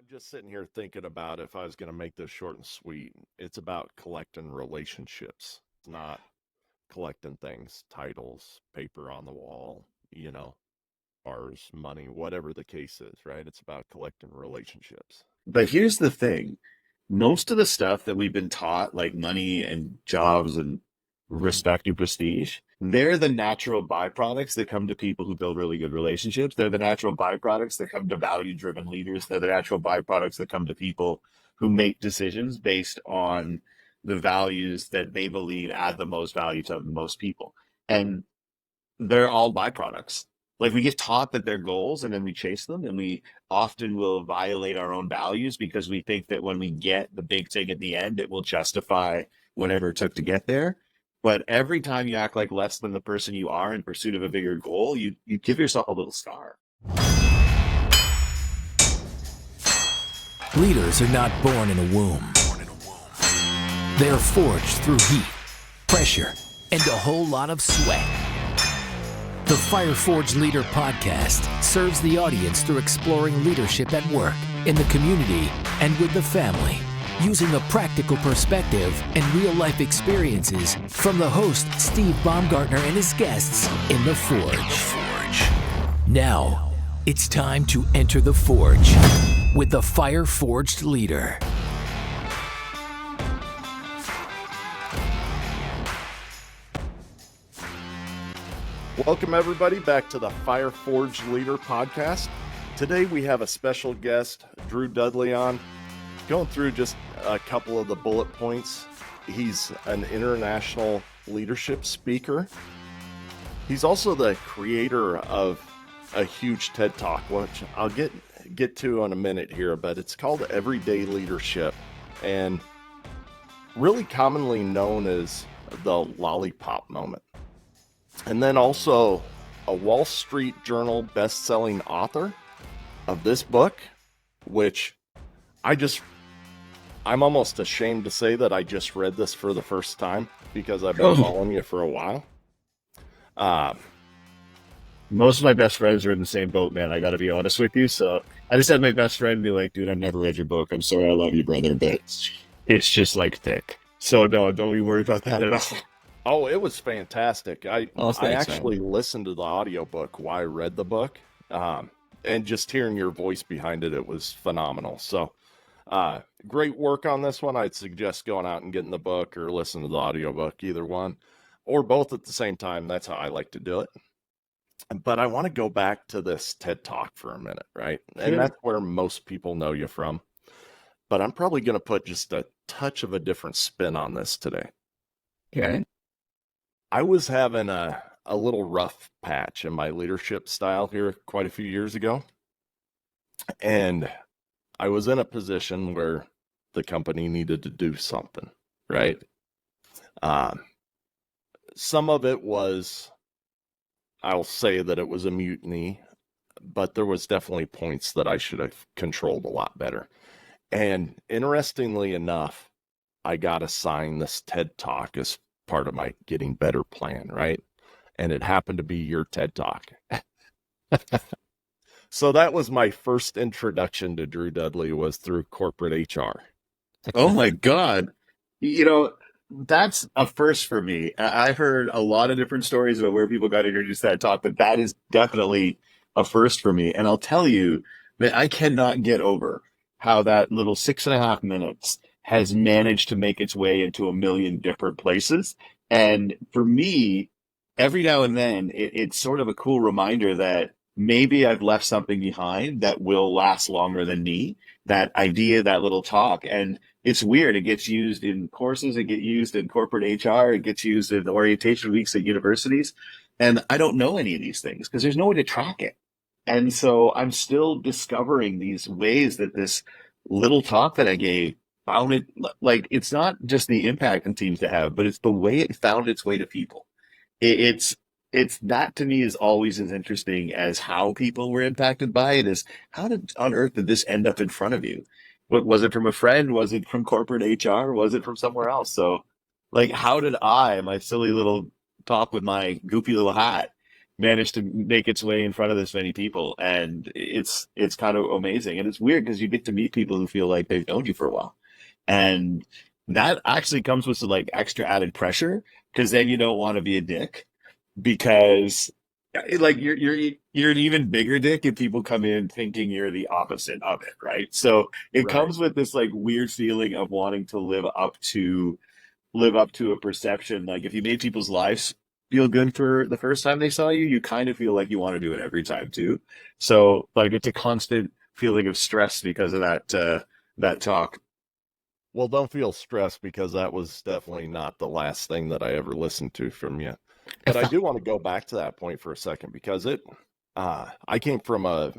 just sitting here thinking about if I was going to make this short and sweet. It's about collecting relationships. It's not collecting things, titles, paper on the wall, cars, money, whatever the case is, right? It's about collecting relationships. But here's the thing. Most of the stuff that we've been taught, like money and jobs and Hmm. respect and prestige, they're the natural byproducts that come to people who build really good relationships. They're the natural byproducts that come to value-driven leaders. They're the natural byproducts that come to people who make decisions based on the values that they believe add the most value to most people. And they're all byproducts. Like we get taught that they're goals and then we chase them, and we often will violate our own values because we think that when we get the big thing at the end, it will justify whatever it took to get there. But every time you act like less than the person you are in pursuit of a bigger goal, you give yourself a little scar. Leaders are not born in a womb. They are forged through heat, pressure, and a whole lot of sweat. The Fire Forged Leader podcast serves the audience through exploring leadership at work, in the community, and with the family, using a practical perspective and real-life experiences from the host, Steve Baumgartner, and his guests in the Forge. Now, it's time to enter the Forge with the Fire Forged Leader. Welcome, everybody, back to the Fire Forged Leader podcast. Today, we have a special guest, Drew Dudley, on, going through just a couple of the bullet points. He's an international leadership speaker. He's also the creator of a huge TED Talk, which I'll get to in a minute here, but it's called Everyday Leadership, and really commonly known as the lollipop moment. And then also a Wall Street Journal best-selling author of this book, which I'm almost ashamed to say that I just read this for the first time because I've been following you for a while. Most of my best friends are in the same boat, man. I got to be honest with you. So I just had my best friend be like, dude, I've never read your book. I'm sorry. I love you, brother. But it's just like thick. So no, don't be worried about that at all. Oh, it was fantastic. I Thanks, actually man. listened to the audiobook while I read the book. And just hearing your voice behind it, it was phenomenal. So great work on this one. I'd suggest going out and getting the book or listen to the audiobook, either one, or both at the same time. That's how I like to do it. But I want to go back to this TED Talk for a minute, right? And Sure. that's where most people know you from. But I'm probably going to put just a touch of a different spin on this today. Okay. I was having a little rough patch in my leadership style here quite a few years ago. And I was in a position where the company needed to do something, right? Some of it was, I'll say that it was a mutiny, but there was definitely points that I should have controlled a lot better. And interestingly enough, I got assigned this TED Talk as part of my getting better plan, right? And it happened to be your TED Talk. So that was my first introduction to Drew Dudley, was through corporate HR. Oh my God. That's a first for me. I've heard a lot of different stories about where people got introduced to that talk, but that is definitely a first for me. And I'll tell you that I cannot get over how that little 6.5 minutes has managed to make its way into a million different places. And for me, every now and then, it's sort of a cool reminder that maybe I've left something behind that will last longer than me. That idea, that little talk. And it's weird. It gets used in courses. It gets used in corporate HR. It gets used in orientation weeks at universities. And I don't know any of these things because there's no way to track it. And so I'm still discovering these ways that this little talk that I gave found it, like, it's not just the impact it seems to have, but it's the way it found its way to people. It's that to me is always as interesting as how people were impacted by it. Is how did on earth did this end up in front of you? What was it, from a friend? Was it from corporate HR? Was it from somewhere else? So, like, how did I, my silly little talk with my goofy little hat, managed to make its way in front of this many people. And it's kind of amazing. And it's weird because you get to meet people who feel like they've known you for a while. And that actually comes with some like extra added pressure because then you don't want to be a dick because like you're an even bigger dick if people come in thinking you're the opposite of it, right? So it Right. comes with this like weird feeling of wanting to live up to a perception. Like if you made people's lives feel good for the first time they saw you, you kind of feel like you want to do it every time too. So like it's a constant feeling of stress because of that talk. Well, don't feel stressed because that was definitely not the last thing that I ever listened to from you. But I do want to go back to that point for a second because I came from a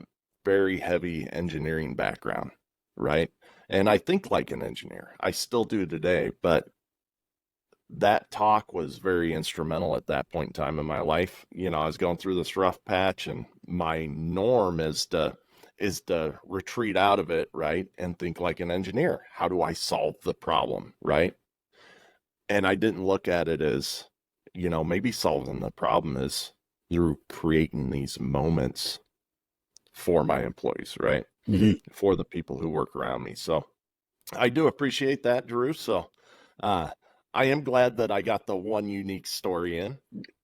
very heavy engineering background, right? And I think like an engineer. I still do today, but that talk was very instrumental at that point in time in my life. You know, I was going through this rough patch and my norm is to retreat out of it, right? And think like an engineer. How do I solve the problem, right? And I didn't look at it as, maybe solving the problem is through creating these moments for my employees, right? Mhm. For the people who work around me. So I do appreciate that, Drew. So uh, I am glad that I got the one unique story in.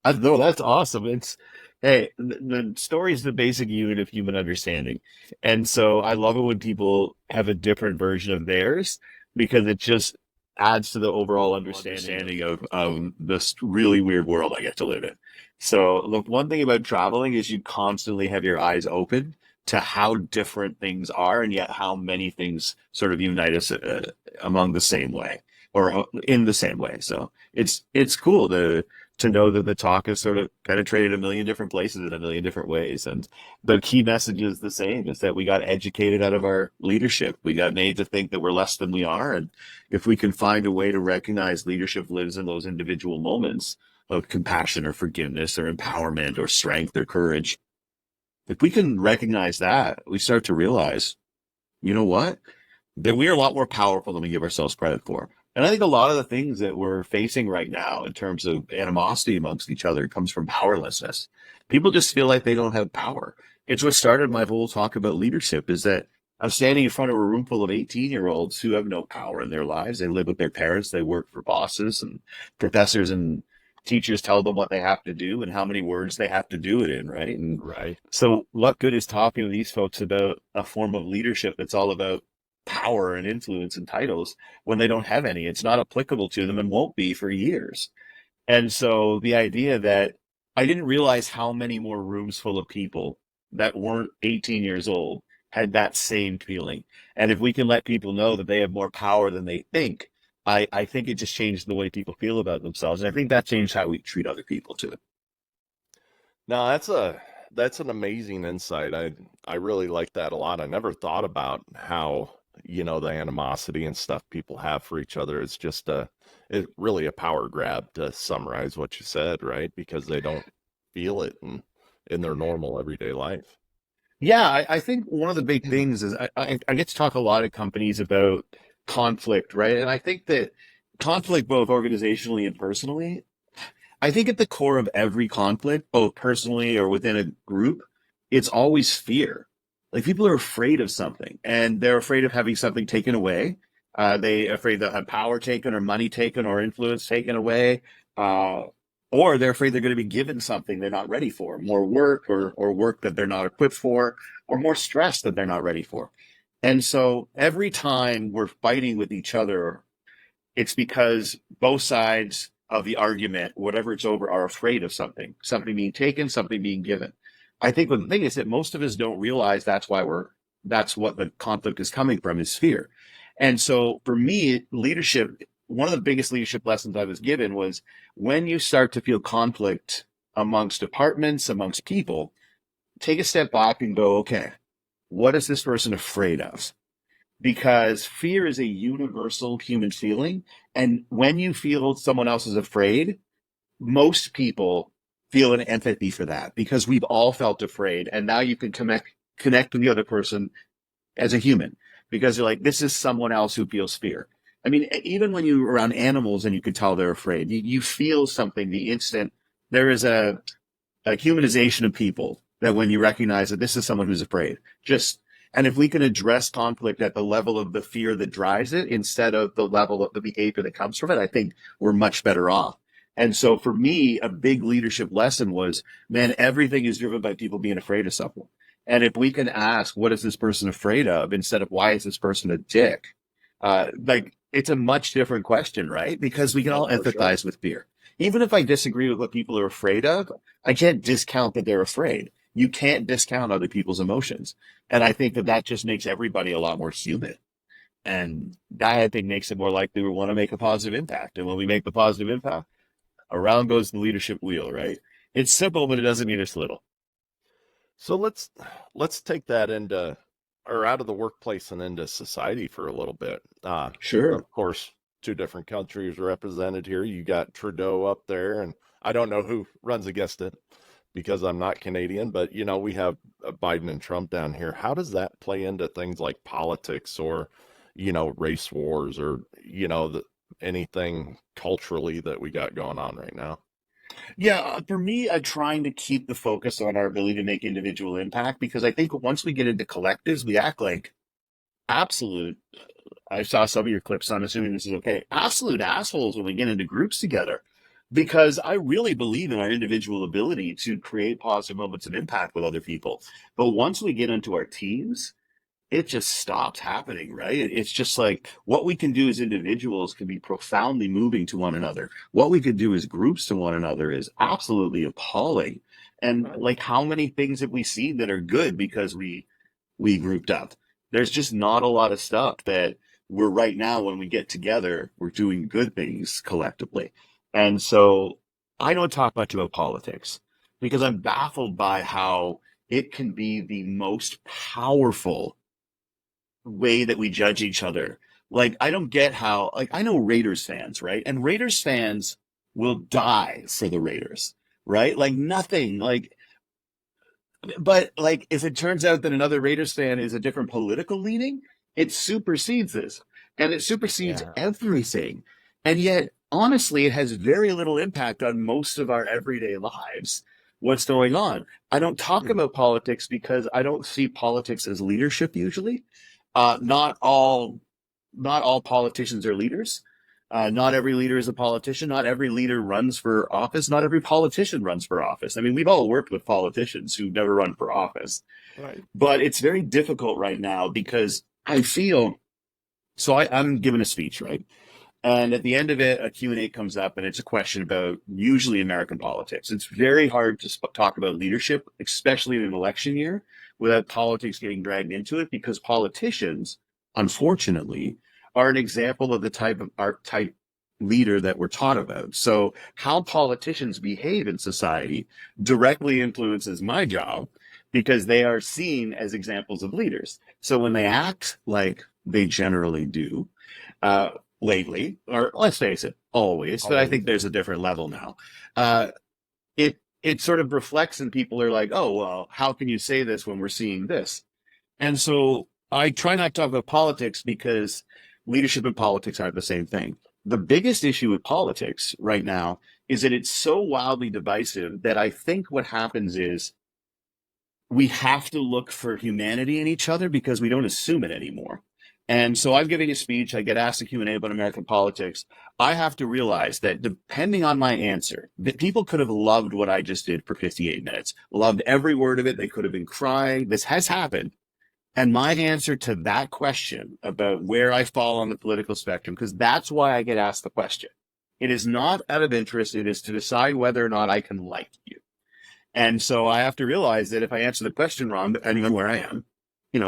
No, that's awesome. It's hey, the story is the basic unit of human understanding, and so I love it when people have a different version of theirs because it just adds to the overall understanding of this really weird world I get to live in. So look, one thing about traveling is you constantly have your eyes open to how different things are, and yet how many things sort of unite us among the same way or in the same way. So it's cool to know that the talk is sort of penetrated a million different places in a million different ways. And the key message is the same, is that we got educated out of our leadership. We got made to think that we're less than we are. And if we can find a way to recognize leadership lives in those individual moments of compassion or forgiveness or empowerment or strength or courage, if we can recognize that, we start to realize, you know what? That we are a lot more powerful than we give ourselves credit for. And I think a lot of the things that we're facing right now in terms of animosity amongst each other comes from powerlessness. People just feel like they don't have power. It's what started my whole talk about leadership is that I'm standing in front of a room full of 18-year-olds who have no power in their lives. They live with their parents. They work for bosses, and professors and teachers tell them what they have to do and how many words they have to do it in, right? And Right. so what good is talking to these folks about a form of leadership that's all about power and influence and titles when they don't have any? It's not applicable to them and won't be for years. And so the idea that I didn't realize how many more rooms full of people that weren't 18 years old had that same feeling. And if we can let people know that they have more power than they think, I think it just changed the way people feel about themselves. And I think that changed how we treat other people too. Now that's an amazing insight. I really like that a lot. I never thought about how, the animosity and stuff people have for each other is just it really a power grab to summarize what you said, right? Because they don't feel it in their normal everyday life. Yeah, I think one of the big things is I get to talk a lot at companies about conflict, right? And I think that conflict, both organizationally and personally, I think at the core of every conflict, both personally or within a group, it's always fear. Like people are afraid of something and they're afraid of having something taken away. They afraid they'll have power taken or money taken or influence taken away. Uh, or they're afraid they're going to be given something they're not ready for, more work or work that they're not equipped for, or more stress that they're not ready for. And so every time we're fighting with each other, it's because both sides of the argument, whatever it's over, are afraid of something being taken, something being given. I think the thing is that most of us don't realize that's what the conflict is coming from, is fear. And so for me, leadership, one of the biggest leadership lessons I was given was when you start to feel conflict amongst departments, amongst people, take a step back and go, okay, what is this person afraid of? Because fear is a universal human feeling. And when you feel someone else is afraid, most people feel an empathy for that because we've all felt afraid. And now you can connect with the other person as a human because you're like, this is someone else who feels fear. I mean, even when you're around animals and you can tell they're afraid, you feel something the instant there is a humanization of people, that when you recognize that this is someone who's afraid, and if we can address conflict at the level of the fear that drives it instead of the level of the behavior that comes from it, I think we're much better off. And so for me, a big leadership lesson was, man, everything is driven by people being afraid of someone. And if we can ask, what is this person afraid of, instead of why is this person a dick? It's a much different question, right? Because we can all empathize with fear. Even if I disagree with what people are afraid of, I can't discount that they're afraid. You can't discount other people's emotions. And I think that just makes everybody a lot more human. And that, I think, makes it more likely we want to make a positive impact. And when we make the positive impact, around goes the leadership wheel, right? It's simple, but it doesn't mean it's little. So let's take that into, or out of the workplace and into society for a little bit. Sure. Of course, two different countries represented here. You got Trudeau up there, and I don't know who runs against it because I'm not Canadian, but we have Biden and Trump down here. How does that play into things like politics or, race wars or, anything culturally that we got going on right now? Yeah, for me, I'm trying to keep the focus on our ability to make individual impact, because I think once we get into collectives, we act like absolute. I saw some of your clips, so I'm assuming this is okay. Absolute assholes when we get into groups together, because I really believe in our individual ability to create positive moments of impact with other people. But once we get into our teams, it just stops happening, right? It's just like what we can do as individuals can be profoundly moving to one another. What we could do as groups to one another is absolutely appalling. And like, how many things have we seen that are good because we grouped up? There's just not a lot of stuff that we're right now, when we get together, we're doing good things collectively. And so I don't talk much about politics because I'm baffled by how it can be the most powerful way that we judge each other. Like, I don't get how, like, I know Raiders fans, right? And Raiders fans will die for the Raiders, right? Like, nothing, like, but like, if it turns out that another Raiders fan is a different political leaning, it supersedes this, and it supersedes everything. And yet, honestly, it has very little impact on most of our everyday lives. What's going on? I don't talk about politics because I don't see politics as leadership usually. Not all politicians are leaders. Not every leader is a politician. Not every leader runs for office. Not every politician runs for office. I mean, we've all worked with politicians who never run for office. Right. But it's very difficult right now because I feel, so I'm giving a speech, right? And at the end of it, a Q&A comes up, and it's a question about usually American politics. It's very hard to talk about leadership, especially in an election year, without politics getting dragged into it, because politicians, unfortunately, are an example of the type of archetype leader that we're taught about. So how politicians behave in society directly influences my job, because they are seen as examples of leaders. So when they act like they generally do, lately, or let's face it, always, but I think there's a different level now. It sort of reflects, and people are like, oh, well, how can you say this when we're seeing this? And so I try not to talk about politics, because leadership and politics aren't the same thing. The biggest issue with politics right now is that it's so wildly divisive that I think what happens is we have to look for humanity in each other because we don't assume it anymore. And so I'm giving a speech, I get asked a Q&A about American politics. I have to realize that depending on my answer, that people could have loved what I just did for 58 minutes, loved every word of it. They could have been crying. This has happened. And my answer to that question about where I fall on the political spectrum, because that's why I get asked the question. It is not out of interest. It is to decide whether or not I can like you. And so I have to realize that if I answer the question wrong, depending on where I am,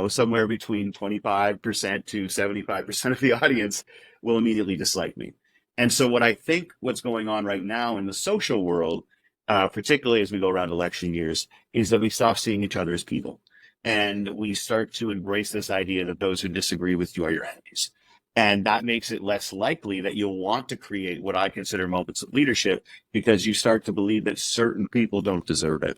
somewhere between 25% to 75% of the audience will immediately dislike me. And so what I think what's going on right now in the social world, particularly as we go around election years, is that we stop seeing each other as people. And we start to embrace this idea that those who disagree with you are your enemies. And that makes it less likely that you'll want to create what I consider moments of leadership, because you start to believe that certain people don't deserve it.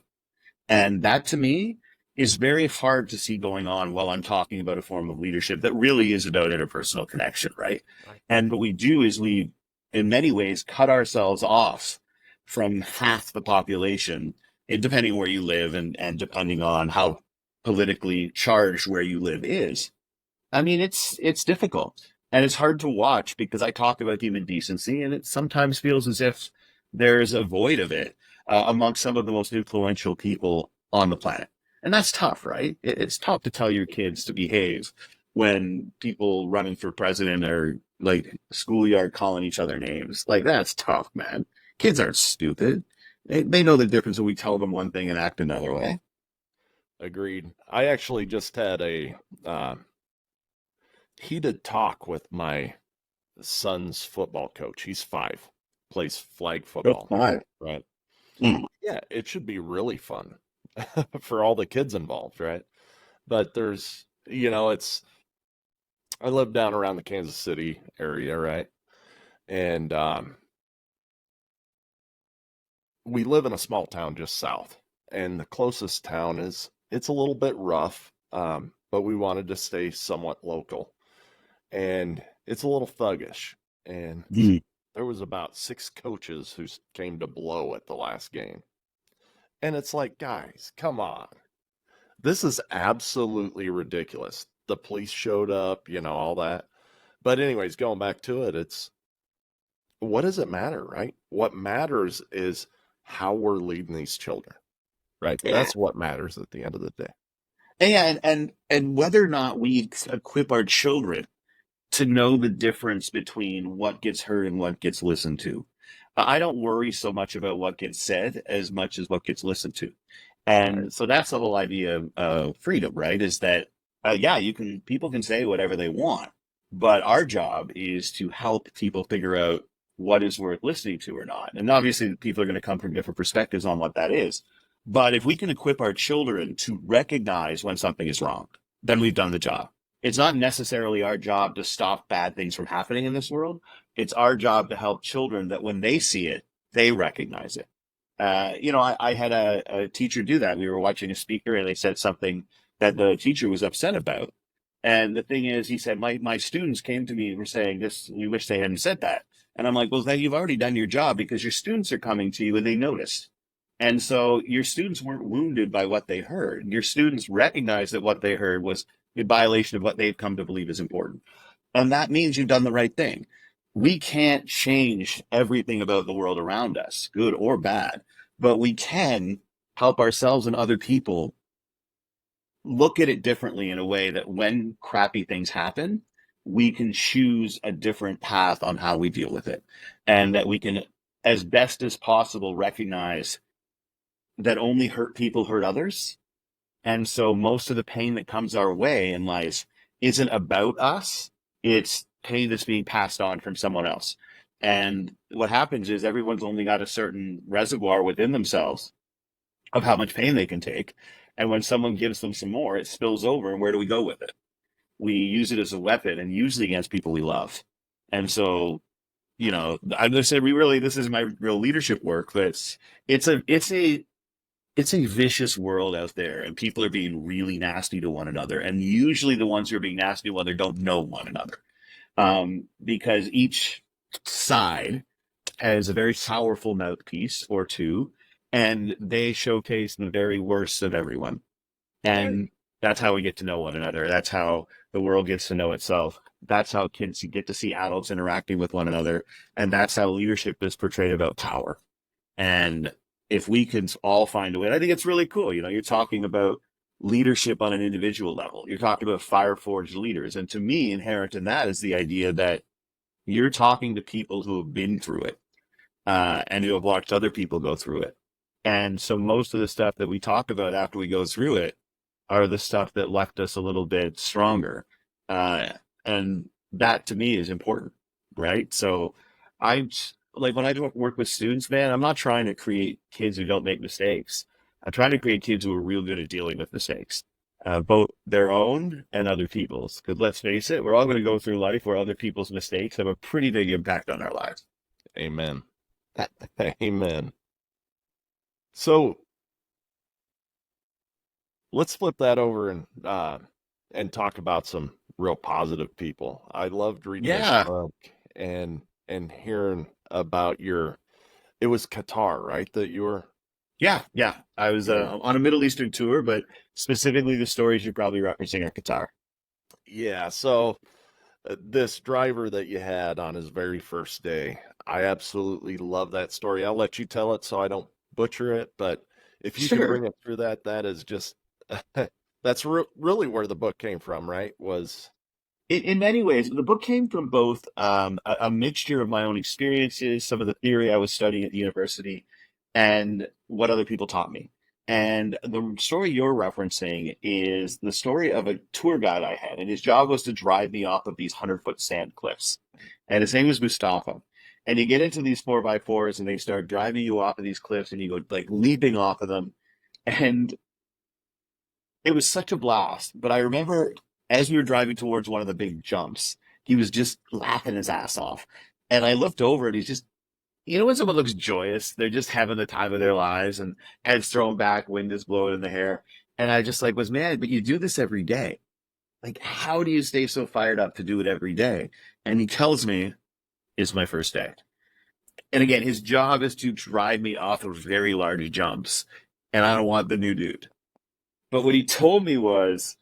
And that, to me, is very hard to see going on while I'm talking about a form of leadership that really is about interpersonal connection, right? And what we do is we, in many ways, cut ourselves off from half the population depending where you live and depending on how politically charged where you live is. I mean, it's difficult and it's hard to watch because I talk about human decency and it sometimes feels as if there's a void of it amongst some of the most influential people on the planet. And that's tough, right? It's tough to tell your kids to behave when people running for president are like schoolyard calling each other names. Like, that's tough, man. Kids aren't stupid. They know the difference when we tell them one thing and act another way. Agreed. I actually just had a heated talk with my son's football coach. He's 5, plays flag Go football, five. right? Mm. Yeah, it should be really fun for all the kids involved, right? But there's, it's I live down around the Kansas City area, right? And we live in a small town just south, and the closest town it's a little bit rough, but we wanted to stay somewhat local, and it's a little thuggish. And Mm. there was about 6 coaches who came to blow at the last game, and it's like, guys, come on, this is absolutely ridiculous. The police showed up, all that. But anyways, going back to it, it's what does it matter, right? What matters is how we're leading these children, right? That's what matters at the end of the day. Yeah, and whether or not we equip our children to know the difference between what gets heard and what gets listened to. I don't worry so much about what gets said as much as what gets listened to. Right. And so that's the whole idea of freedom, right? Is that, yeah, people can say whatever they want, but our job is to help people figure out what is worth listening to or not. And obviously people are going to come from different perspectives on what that is. But if we can equip our children to recognize when something is wrong, then we've done the job. It's not necessarily our job to stop bad things from happening in this world. It's our job to help children that when they see it, they recognize it. I had a teacher do that. We were watching a speaker and they said something that the teacher was upset about. And the thing is, he said, my students came to me and were saying this, we wish they hadn't said that. And I'm like, well, then you've already done your job because your students are coming to you and they noticed. And so your students weren't wounded by what they heard. Your students recognized that what they heard was in violation of what they've come to believe is important. And that means you've done the right thing. We can't change everything about the world around us, good or bad, but we can help ourselves and other people look at it differently in a way that when crappy things happen, we can choose a different path on how we deal with it. And that we can, as best as possible, recognize that only hurt people hurt others. And so most of the pain that comes our way in life isn't about us. It's pain that's being passed on from someone else. And what happens is everyone's only got a certain reservoir within themselves of how much pain they can take. And when someone gives them some more, it spills over. And where do we go with it? We use it as a weapon and usually against people we love. And so, I just said, this is my real leadership work, but it's a vicious world out there and people are being really nasty to one another. And usually the ones who are being nasty to one another don't know one another. Because each side has a very powerful mouthpiece or two, and they showcase the very worst of everyone. And that's how we get to know one another. That's how the world gets to know itself. That's how kids get to see adults interacting with one another. And that's how leadership is portrayed about power. And if we can all find a way, I think it's really cool. You're talking about leadership on an individual level. You're talking about fire-forged leaders. And to me, inherent in that is the idea that you're talking to people who have been through it and who have watched other people go through it. And so most of the stuff that we talk about after we go through it are the stuff that left us a little bit stronger. And that to me is important, right? So I'm like, when I work with students, man, I'm not trying to create kids who don't make mistakes. I'm trying to create kids who are real good at dealing with mistakes, both their own and other people's. Because let's face it, we're all going to go through life where other people's mistakes have a pretty big impact on our lives. Amen. Amen. So let's flip that over and talk about some real positive people. I loved reading this book and hearing about it was Qatar, right? That you were Yeah. I was on a Middle Eastern tour, but specifically the stories you're probably referencing are Qatar. Yeah. So this driver that you had on his very first day, I absolutely love that story. I'll let you tell it so I don't butcher it, but if you can Sure. bring it through that, that is just that's really where the book came from, right? Was In many ways, the book came from both a mixture of my own experiences, some of the theory I was studying at the university, and what other people taught me. And the story you're referencing is the story of a tour guide I had, and his job was to drive me off of these 100-foot sand cliffs. And his name was Mustafa. And you get into these 4x4s, and they start driving you off of these cliffs, and you go like leaping off of them. And it was such a blast. But I remember as we were driving towards one of the big jumps, he was just laughing his ass off. And I looked over and he's just, when someone looks joyous, they're just having the time of their lives and heads thrown back, wind is blowing in the hair. And I just like was mad, but you do this every day. Like, how do you stay so fired up to do it every day? And he tells me it's my first day. And again, his job is to drive me off of very large jumps. And I don't want the new dude. But what he told me was,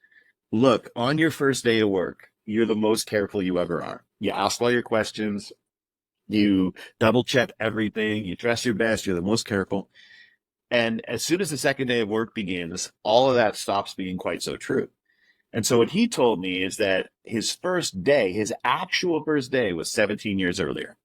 look, on your first day of work, you're the most careful you ever are. You ask all your questions, you double check everything, you dress your best, you're the most careful. And as soon as the second day of work begins, all of that stops being quite so true. And so what he told me is that his first day, his actual first day was 17 years earlier,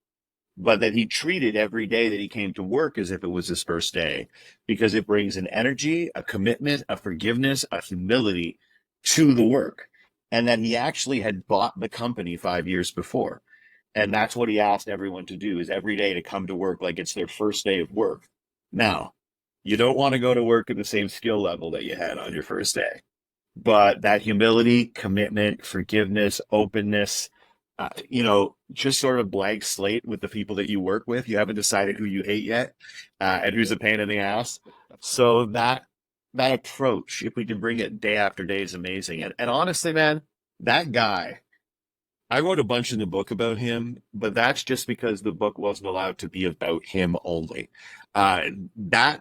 but that he treated every day that he came to work as if it was his first day because it brings an energy, a commitment, a forgiveness, a humility to the work. And that he actually had bought the company 5 years before. And that's what he asked everyone to do is every day to come to work like it's their first day of work. Now, you don't want to go to work at the same skill level that you had on your first day, but that humility, commitment, forgiveness, openness, just sort of blank slate with the people that you work with. You haven't decided who you hate yet, and who's a pain in the ass. So that approach, if we can bring it day after day, is amazing. And honestly, man, that guy, I wrote a bunch in the book about him, but that's just because the book wasn't allowed to be about him only. Uh, that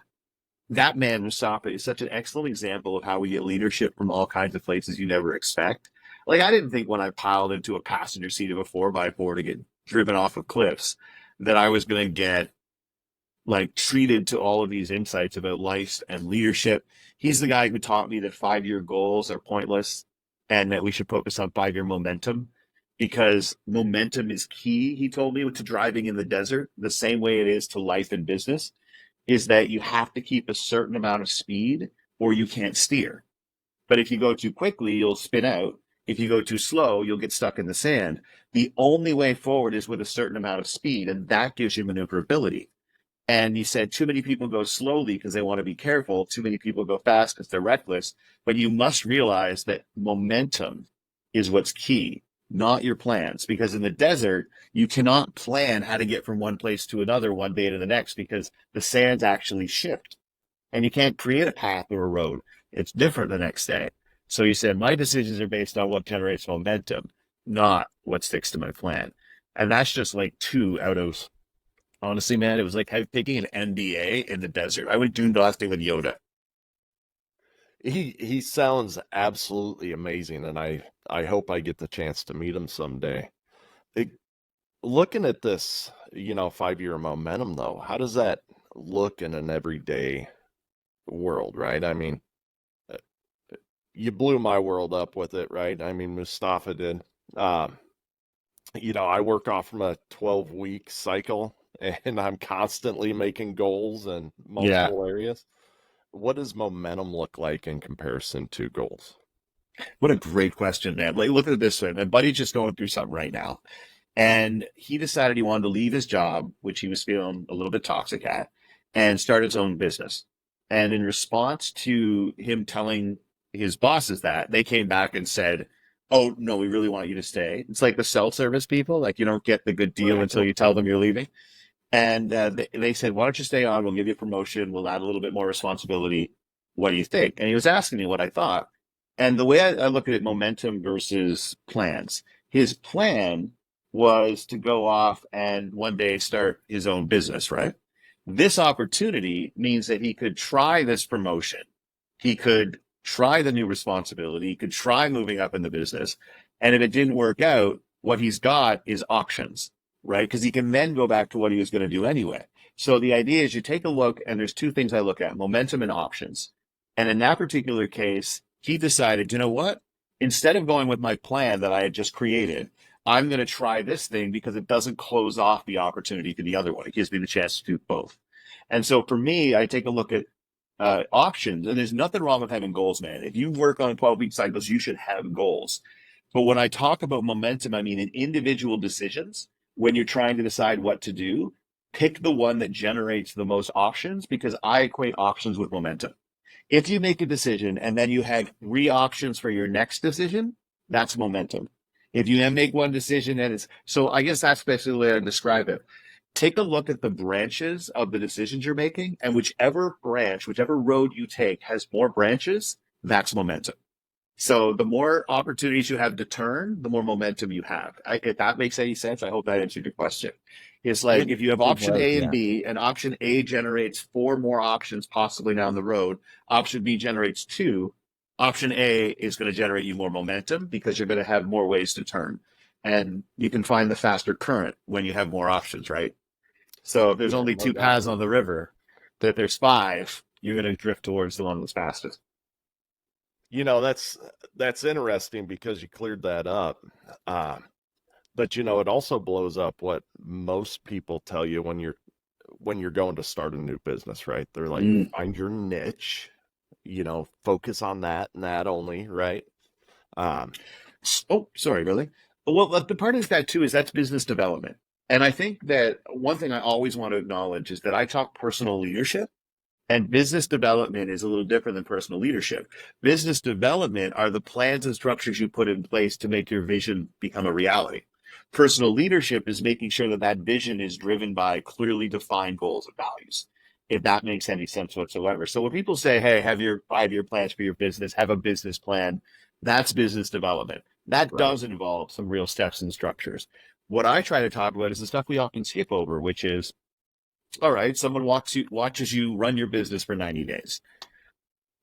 that man, Mustafa, is such an excellent example of how we get leadership from all kinds of places you never expect. Like, I didn't think when I piled into a passenger seat of a 4x4 to get driven off of cliffs that I was going to get like treated to all of these insights about life and leadership. He's the guy who taught me that 5-year goals are pointless and that we should focus on 5-year momentum because momentum is key, he told me, to driving in the desert, the same way it is to life and business, is that you have to keep a certain amount of speed or you can't steer. But if you go too quickly, you'll spin out. If you go too slow, you'll get stuck in the sand. The only way forward is with a certain amount of speed, and that gives you maneuverability. And he said, too many people go slowly because they want to be careful. Too many people go fast because they're reckless. But you must realize that momentum is what's key, not your plans. Because in the desert, you cannot plan how to get from one place to another one day to the next because the sands actually shift. And you can't create a path or a road. It's different the next day. So he said, my decisions are based on what generates momentum, not what sticks to my plan. And that's just like two out of, honestly, man, it was like taking an NDA in the desert. I would do nothing with Yoda. he sounds absolutely amazing, and I hope I get the chance to meet him someday. It, looking at this, 5-year momentum though, how does that look in an everyday world, right? I mean, uh, you blew my world up with it, right? I mean, Mustafa did. Um, I work off from a 12-week cycle and I'm constantly making goals in Yeah. multiple areas. What does momentum look like in comparison to goals? What a great question, man. Like, look at it this way. My buddy's just going through something right now. And he decided he wanted to leave his job, which he was feeling a little bit toxic at, and start his own business. And in response to him telling his bosses that, they came back and said, oh, no, we really want you to stay. It's like the cell service people, like you don't get the good deal Right. until you tell them you're leaving. And they said, why don't you stay on? We'll give you a promotion. We'll add a little bit more responsibility. What do you think? And he was asking me what I thought. And the way I look at it, momentum versus plans, his plan was to go off and one day start his own business, right? This opportunity means that he could try this promotion. He could try the new responsibility. He could try moving up in the business. And if it didn't work out, what he's got is options, right? Because he can then go back to what he was going to do anyway. So the idea is you take a look, and there's two things I look at: momentum and options. And in that particular case, he decided, you know what? Instead of going with my plan that I had just created, I'm going to try this thing because it doesn't close off the opportunity to the other one. It gives me the chance to do both. And so for me, I take a look at options, and there's nothing wrong with having goals, man. If you work on 12-week cycles, you should have goals. But when I talk about momentum, I mean in individual decisions, when you're trying to decide what to do, pick the one that generates the most options, because I equate options with momentum. If you make a decision and then you have 3 options for your next decision, that's momentum. If you then make one decision and it's, so I guess that's basically the way I describe it. Take a look at the branches of the decisions you're making, and whichever branch, whichever road you take has more branches, that's momentum. So the more opportunities you have to turn, the more momentum you have. If that makes any sense, I hope that answered your question. It's like if you have option A and B, and option A generates 4 more options possibly down the road, option B generates 2, option A is going to generate you more momentum because you're going to have more ways to turn. And you can find the faster current when you have more options, right? So if there's only 2 paths on the river, that there's 5, you're going to drift towards the one that's fastest. You know, that's interesting because you cleared that up. But you know, it also blows up what most people tell you when you're going to start a new business, right? They're like, find your niche, you know, focus on that and that only, right? Oh, sorry, really? Well, the part of that too is that's business development. And I think that one thing I always want to acknowledge is that I talk personal leadership, and business development is a little different than personal leadership. Business development are the plans and structures you put in place to make your vision become a reality. Personal leadership is making sure that that vision is driven by clearly defined goals and values, if that makes any sense whatsoever. So when people say, hey, have your 5-year plans for your business, have a business plan, that's business development. That does involve some real steps and structures. What I try to talk about is the stuff we often skip over, which is, all right, someone watches you run your business for 90 days.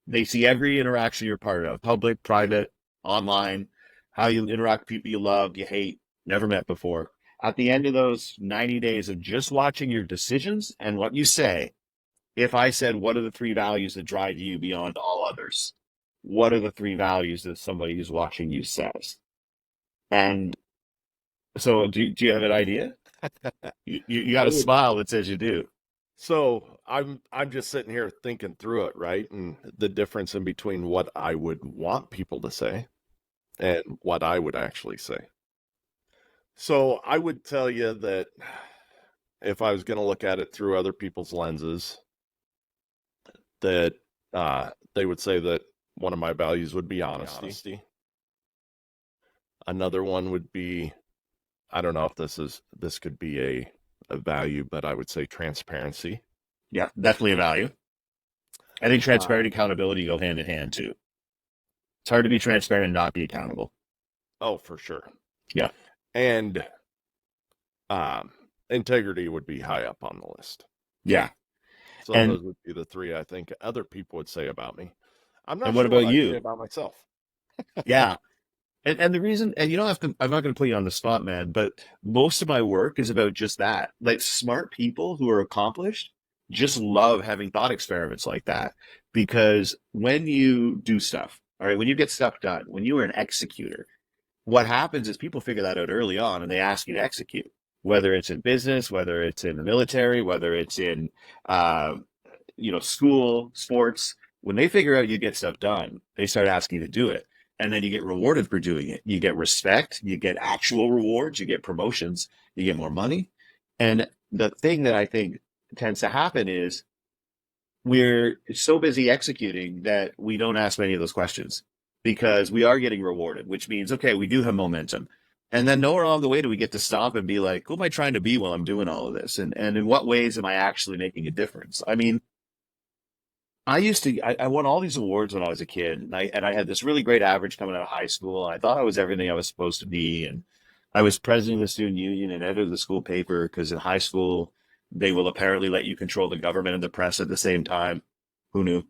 They see every interaction you're part of, public, private, online, how you interact with people you love, you hate, never met before. At the end of those 90 days of just watching your decisions and what you say, if I said, what are the 3 values that drive you beyond all others? What are the 3 values that somebody who's watching you says? And so do you have an idea? You got a smile that says you do. So I'm just sitting here thinking through it, right? And the difference in between what I would want people to say and what I would actually say. So I would tell you that if I was going to look at it through other people's lenses, that they would say that one of my values would be honesty. Another one would be, I don't know if this could be a value, but I would say transparency. Yeah, definitely a value. I think transparent and accountability go hand in hand too. It's hard to be transparent and not be accountable. Oh, for sure. Yeah. And integrity would be high up on the list. Yeah. So those would be the 3 I think other people would say about me. I'm not and sure what about what you? I'd say about myself. Yeah. And the reason, and you don't have to, I'm not going to put you on the spot, man, but most of my work is about just that. Like smart people who are accomplished just love having thought experiments like that, because when you do stuff, all right, when you get stuff done, when you are an executor, what happens is people figure that out early on and they ask you to execute, whether it's in business, whether it's in the military, whether it's in, school, sports. When they figure out you get stuff done, they start asking you to do it. And then you get rewarded for doing it. You get respect, you get actual rewards, you get promotions, you get more money. And the thing that I think tends to happen is we're so busy executing that we don't ask many of those questions, because we are getting rewarded, which means, okay, we do have momentum. And then nowhere along the way do we get to stop and be like, who am I trying to be while I'm doing all of this? And in what ways am I actually making a difference? I mean, I won all these awards when I was a kid, and I had this really great average coming out of high school. And I thought I was everything I was supposed to be. And I was president of the student union and editor of the school paper, because in high school, They will apparently let you control the government and the press at the same time. Who knew?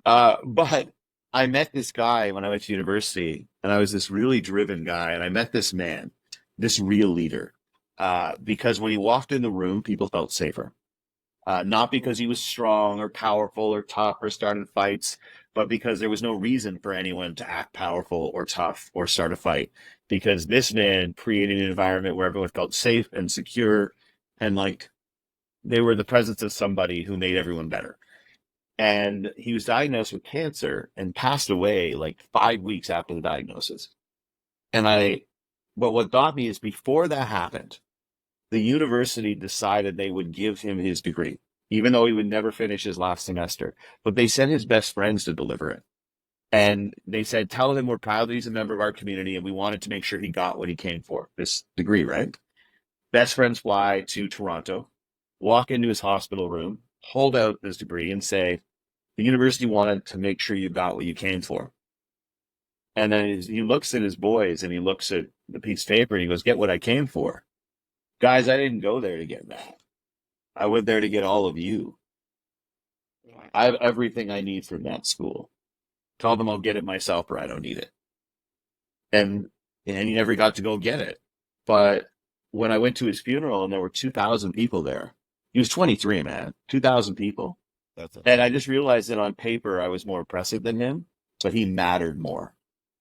But I met this guy when I went to university, and I was this really driven guy. And I met this man, this real leader, because when he walked in the room, people felt safer. Not because he was strong or powerful or tough or started fights, but because there was no reason for anyone to act powerful or tough or start a fight. Because this man created an environment where everyone felt safe and secure, and like they were the presence of somebody who made everyone better. And he was diagnosed with cancer and passed away like 5 weeks after the diagnosis. But what got me is before that happened, the university decided they would give him his degree, even though he would never finish his last semester. But they sent his best friends to deliver it. And they said, tell him we're proud that he's a member of our community and we wanted to make sure he got what he came for, this degree, right? Best friends fly to Toronto, walk into his hospital room, hold out this degree and say, the university wanted to make sure you got what you came for. And then he looks at his boys and he looks at the piece of paper and he goes, get what I came for. Guys, I didn't go there to get that. I went there to get all of you. I have everything I need from that school. Tell them I'll get it myself or I don't need it. And he never got to go get it. But when I went to his funeral and there were 2,000 people there, he was 23, man, 2,000 people. And I just realized that on paper, I was more impressive than him, but he mattered more.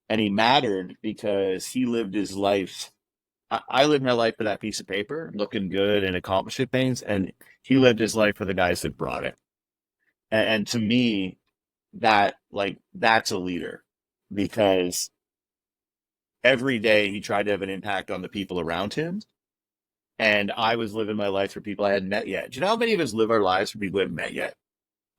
And he mattered because he lived his life. I lived my life for that piece of paper, looking good and accomplishing things. And he lived his life for the guys that brought it. And to me, that's a leader, because every day he tried to have an impact on the people around him. And I was living my life for people I hadn't met yet. Do you know how many of us live our lives for people we haven't met yet?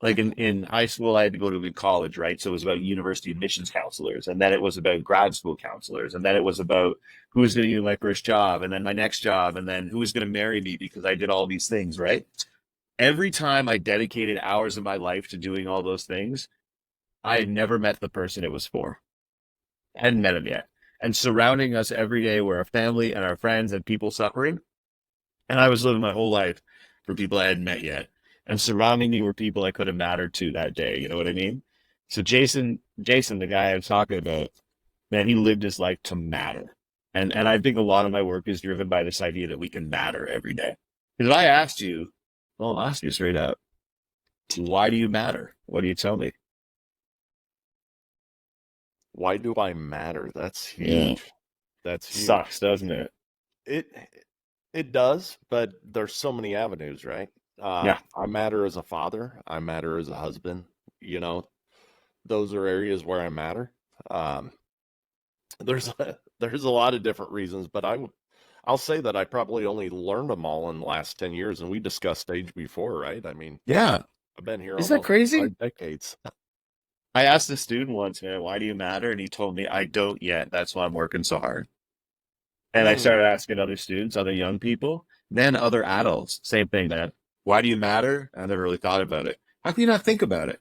Like in high school, I had to go to college, right? So it was about university admissions counselors. And then it was about grad school counselors. And then it was about who was going to do my first job and then my next job. And then who was going to marry me because I did all these things, right? Every time I dedicated hours of my life to doing all those things, I had never met the person it was for. I hadn't met him yet. And surrounding us every day were our family and our friends and people suffering. And I was living my whole life for people I hadn't met yet. And surrounding me were people I could have mattered to that day. You know what I mean? So Jason, the guy I was talking about, man, he lived his life to matter. And I think a lot of my work is driven by this idea that we can matter every day. Because if I asked you, well, I'll ask you straight up, why do you matter? What do you tell me? Why do I matter? That's huge. Yeah. That's huge. Sucks, doesn't it? It does, but there's so many avenues, right? Yeah. I matter as a father. I matter as a husband. You know, those are areas where I matter. There's a lot of different reasons, but I'll say that I probably only learned them all in the last 10 years, and we discussed age before, right? I mean, Yeah. I've been here Isn't that almost crazy? 5 decades. I asked a student once, man, why do you matter? And he told me, I don't yet. That's why I'm working so hard. And I started asking other students, other young people, then other adults, same thing, man. Why do you matter? I never really thought about it. How can you not think about it?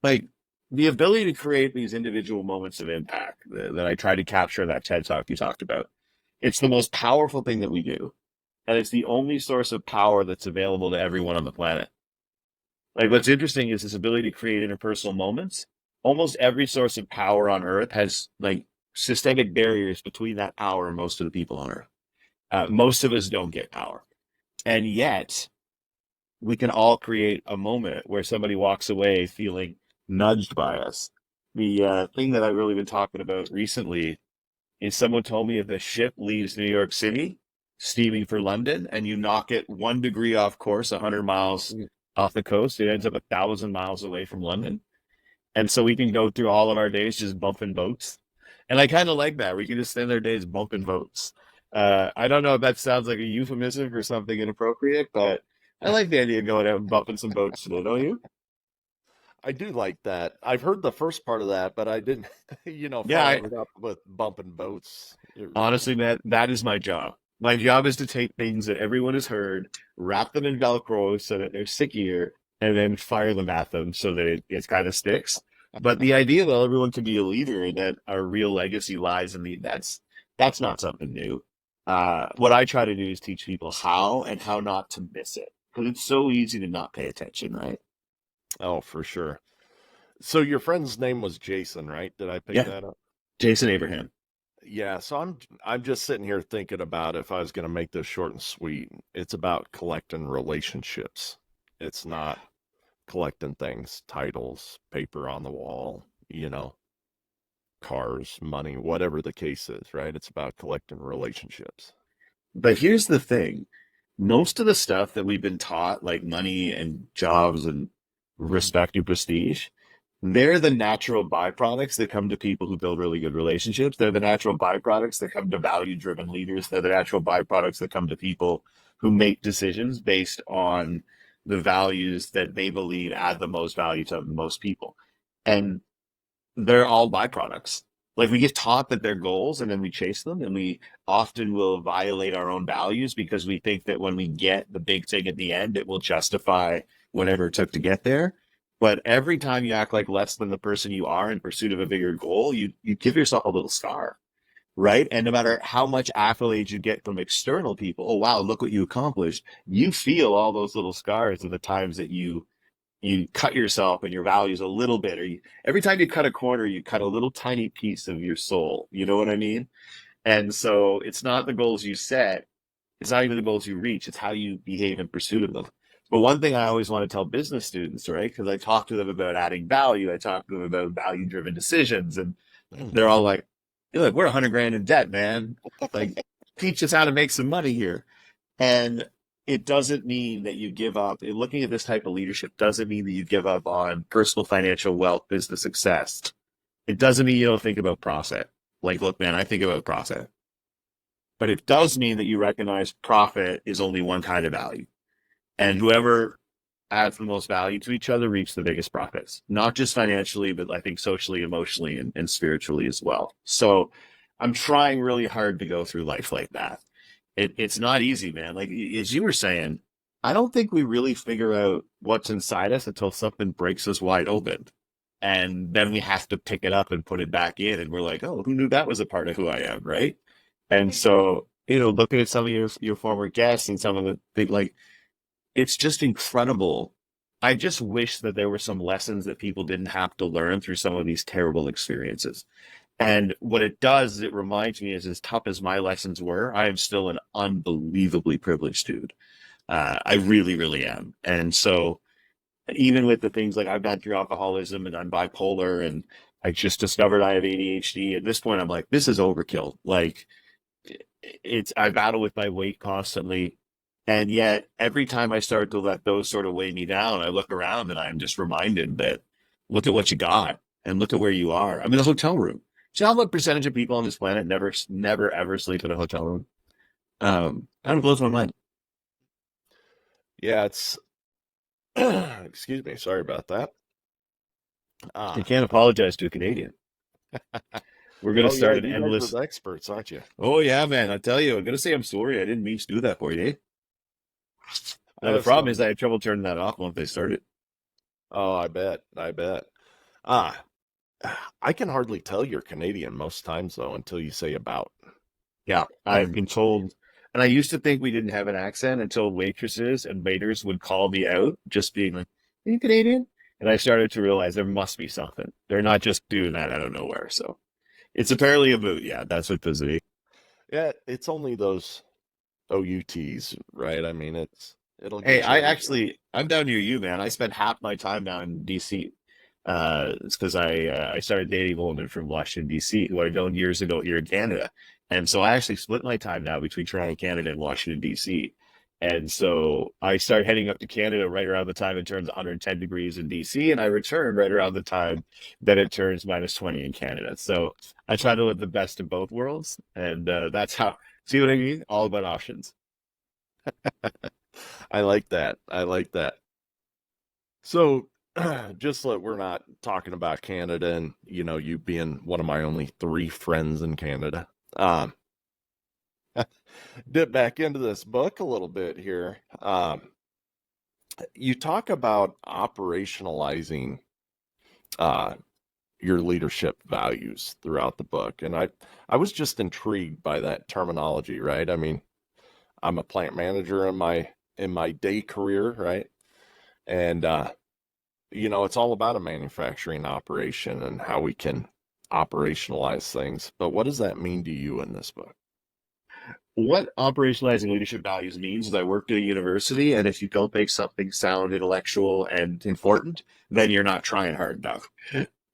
Like the ability to create these individual moments of impact that I try to capture in that TED Talk you talked about. It's the most powerful thing that we do. And it's the only source of power that's available to everyone on the planet. Like what's interesting is this ability to create interpersonal moments. Almost every source of power on earth has like systemic barriers between that power and most of the people on earth. Most of us don't get power. And yet we can all create a moment where somebody walks away feeling nudged by us. The thing that I've really been talking about recently is someone told me if a ship leaves New York City steaming for London and you knock it 1 degree off course, 100 miles off the coast, it ends up 1,000 miles away from London. And so we can go through all of our days just bumping boats. And I kind of like that. We can just spend our days bumping boats. I don't know if that sounds like a euphemism for something inappropriate, but I like the idea of going out and bumping some boats today, don't you? I do like that. I've heard the first part of that, but I didn't, follow it up with bumping boats. Honestly, man, that is my job. My job is to take things that everyone has heard, wrap them in Velcro so that they're stickier, and then fire them at them so that it kind of sticks. But the idea that everyone can be a leader and that our real legacy lies in that's not something new. What I try to do is teach people how and how not to miss it. because it's so easy to not pay attention, right? Oh, for sure. So your friend's name was Jason, right? Did I pick Yeah. that up? Jason Abraham. Yeah, so I'm just sitting here thinking about if I was going to make this short and sweet. It's about collecting relationships. It's not collecting things, titles, paper on the wall, cars, money, whatever the case is, right? It's about collecting relationships. But here's the thing. Most of the stuff that we've been taught, like money and jobs and respect and prestige, they're the natural byproducts that come to people who build really good relationships. They're the natural byproducts that come to value-driven leaders. They're the natural byproducts that come to people who make decisions based on the values that they believe add the most value to most people. And they're all byproducts. Like we get taught that they're goals and then we chase them, and we often will violate our own values because we think that when we get the big thing at the end, it will justify whatever it took to get there. But every time you act like less than the person you are in pursuit of a bigger goal, you give yourself a little scar, right? And no matter how much accolades you get from external people, oh wow, look what you accomplished, you feel all those little scars of the times that you cut yourself and your values a little bit, or every time you cut a corner, you cut a little tiny piece of your soul. You know what I mean? And so it's not the goals you set. It's not even the goals you reach. It's how you behave in pursuit of them. But one thing I always want to tell business students, right? Because I talk to them about adding value. I talk to them about value-driven decisions, and they're all like, look, we're 100 grand in debt, man. Like, teach us how to make some money here. And it doesn't mean that you give up. Looking at this type of leadership doesn't mean that you give up on personal financial wealth, business success. It doesn't mean you don't think about profit. Like, look, man, I think about profit. But it does mean that you recognize profit is only one kind of value. And whoever adds the most value to each other reaps the biggest profits, not just financially, but I think socially, emotionally, and spiritually as well. So I'm trying really hard to go through life like that. It's not easy, man. Like, as you were saying, I don't think we really figure out what's inside us until something breaks us wide open. And then we have to pick it up and put it back in. And we're like, oh, who knew that was a part of who I am, right? And so, looking at some of your former guests and some of the big, like, it's just incredible. I just wish that there were some lessons that people didn't have to learn through some of these terrible experiences. And what it does is it reminds me, as tough as my lessons were, I am still an unbelievably privileged dude. I really, really am. And so even with the things like I've been through alcoholism and I'm bipolar and I just discovered I have ADHD, at this point, I'm like, this is overkill. Like I battle with my weight constantly. And yet every time I start to let those sort of weigh me down, I look around and I'm just reminded that look at what you got and look at where you are. I'm in a hotel room. Do you know what percentage of people on this planet never, ever sleep in a hotel room? Kind of blows my mind. Yeah, it's excuse me, sorry about that. You can't apologize to a Canadian. We're going to start an you endless. guys are the experts, aren't you? Oh, yeah, man. I tell you, I'm going to say I'm sorry. I didn't mean to do that for you, eh? Now, the problem is I had trouble turning that off once they started. Oh, I bet. I can hardly tell you're Canadian most times, though, until you say about. Yeah, I've been told. And I used to think we didn't have an accent until waitresses and waiters would call me out, just being like, are you Canadian? And I started to realize there must be something. They're not just doing that out of nowhere. So it's apparently a mood. Yeah, that's what does it. Yeah, it's only those OUTs, right? I mean, it'll. Hey, I'm down near you, man. I spent half my time down in DC. It's because I started dating a woman from Washington, D.C., who I'd known years ago here in Canada. And so I actually split my time now between Toronto, Canada, and Washington, D.C. And so I started heading up to Canada right around the time it turns 110 degrees in DC, and I return right around the time that it turns minus 20 in Canada. So I try to live the best of both worlds, and that's how, see what I mean? All about options. I like that. So just so we're not talking about Canada and, you being one of my only 3 friends in Canada. Dip back into this book a little bit here. You talk about operationalizing your leadership values throughout the book. And I was just intrigued by that terminology, right? I mean, I'm a plant manager in my in my day career, right? And it's all about a manufacturing operation and how we can operationalize things. But what does that mean to you in this book? What operationalizing leadership values means is I worked at a university, and if you don't make something sound intellectual and important, then you're not trying hard enough.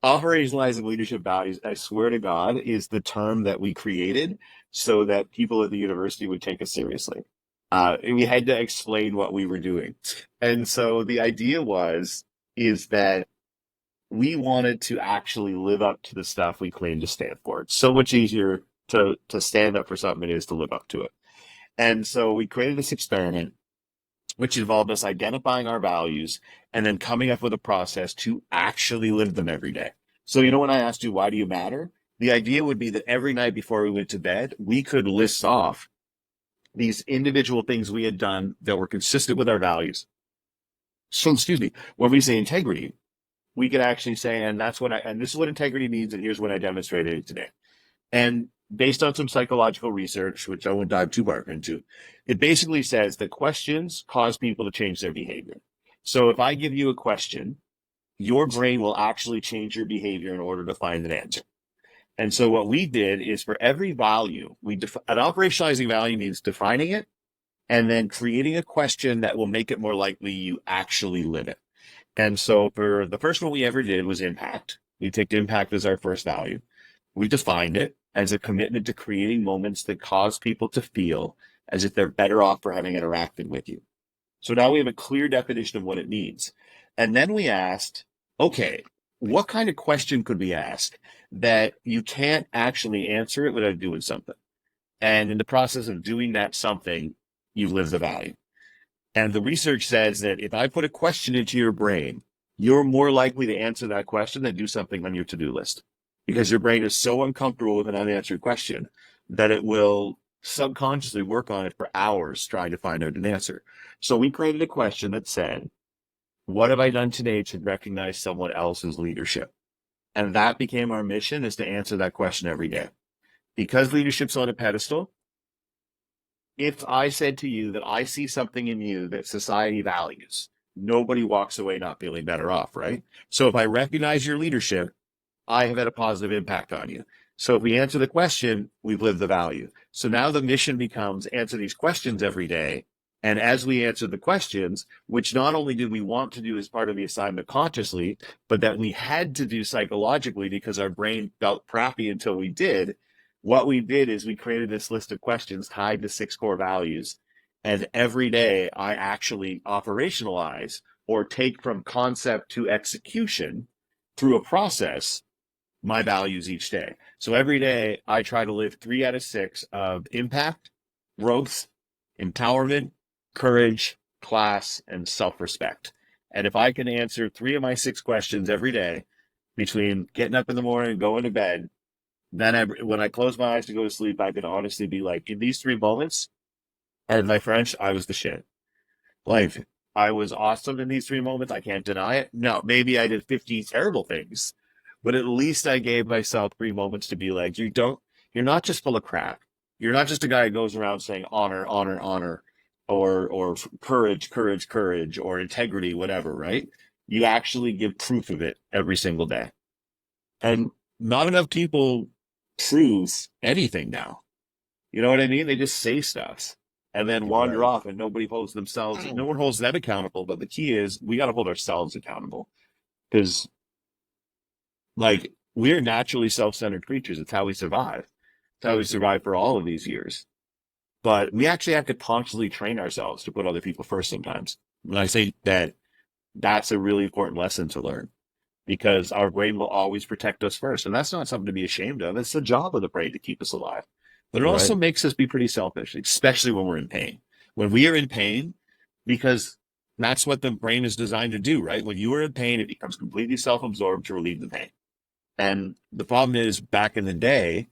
Operationalizing leadership values, I swear to God, is the term that we created so that people at the university would take us seriously. And we had to explain what we were doing. And so the idea is that we wanted to actually live up to the stuff we claim to stand for. It's so much easier to stand up for something it is to live up to it. And so we created this experiment, which involved us identifying our values and then coming up with a process to actually live them every day. So, when I asked you, why do you matter? The idea would be that every night before we went to bed, we could list off these individual things we had done that were consistent with our values. So, excuse me, when we say integrity, we could actually say, and this is what integrity means, and here's what I demonstrated it today. And based on some psychological research, which I won't dive too far into, it basically says that questions cause people to change their behavior. So if I give you a question, your brain will actually change your behavior in order to find an answer. And so what we did is for every value, an operationalizing value means defining it and then creating a question that will make it more likely you actually live it. And so for the first one we ever did was impact. We picked impact as our first value. We defined it as a commitment to creating moments that cause people to feel as if they're better off for having interacted with you. So now we have a clear definition of what it means. And then we asked, okay, what kind of question could we ask that you can't actually answer it without doing something? And in the process of doing that something, you live the value. And the research says that if I put a question into your brain, you're more likely to answer that question than do something on your to-do list, because your brain is so uncomfortable with an unanswered question that it will subconsciously work on it for hours trying to find out an answer. So we created a question that said, what have I done today to recognize someone else's leadership? And that became our mission, is to answer that question every day. Because leadership's on a pedestal, if I said to you that I see something in you that society values, nobody walks away not feeling better off, right? So if I recognize your leadership, I have had a positive impact on you. So if we answer the question, we've lived the value. So now the mission becomes answer these questions every day. And as we answer the questions, which not only did we want to do as part of the assignment consciously, but that we had to do psychologically because our brain felt crappy until we did, what we did is we created this list of questions tied to 6 core values. And every day I actually operationalize or take from concept to execution through a process my values each day. So every day I try to live 3 out of 6 of impact, growth, empowerment, courage, class, and self-respect. And if I can answer 3 of my 6 questions every day between getting up in the morning and going to bed, then when I close my eyes to go to sleep, I can honestly be like, in these 3 moments, and my French, I was the shit. Like, I was awesome in these 3 moments. I can't deny it. No, maybe I did 50 terrible things, but at least I gave myself 3 moments to be like, you're not just full of crap. You're not just a guy who goes around saying honor, honor, honor, or courage, courage, courage, or integrity, whatever, right? You actually give proof of it every single day. And not enough people prove anything now. You know what I mean? They just say stuff and then wander off, and nobody holds themselves. No one holds them accountable. But the key is we got to hold ourselves accountable, because like, we're naturally self-centered creatures. It's how we survive. It's how we survive for all of these years. But we actually have to consciously train ourselves to put other people first sometimes. When I say that, that's a really important lesson to learn, because our brain will always protect us first. And that's not something to be ashamed of. It's the job of the brain to keep us alive. But it also makes us be pretty selfish, especially when we're in pain. When we are in pain, because that's what the brain is designed to do, right? When you are in pain, it becomes completely self-absorbed to relieve the pain. And the problem is, back in the day,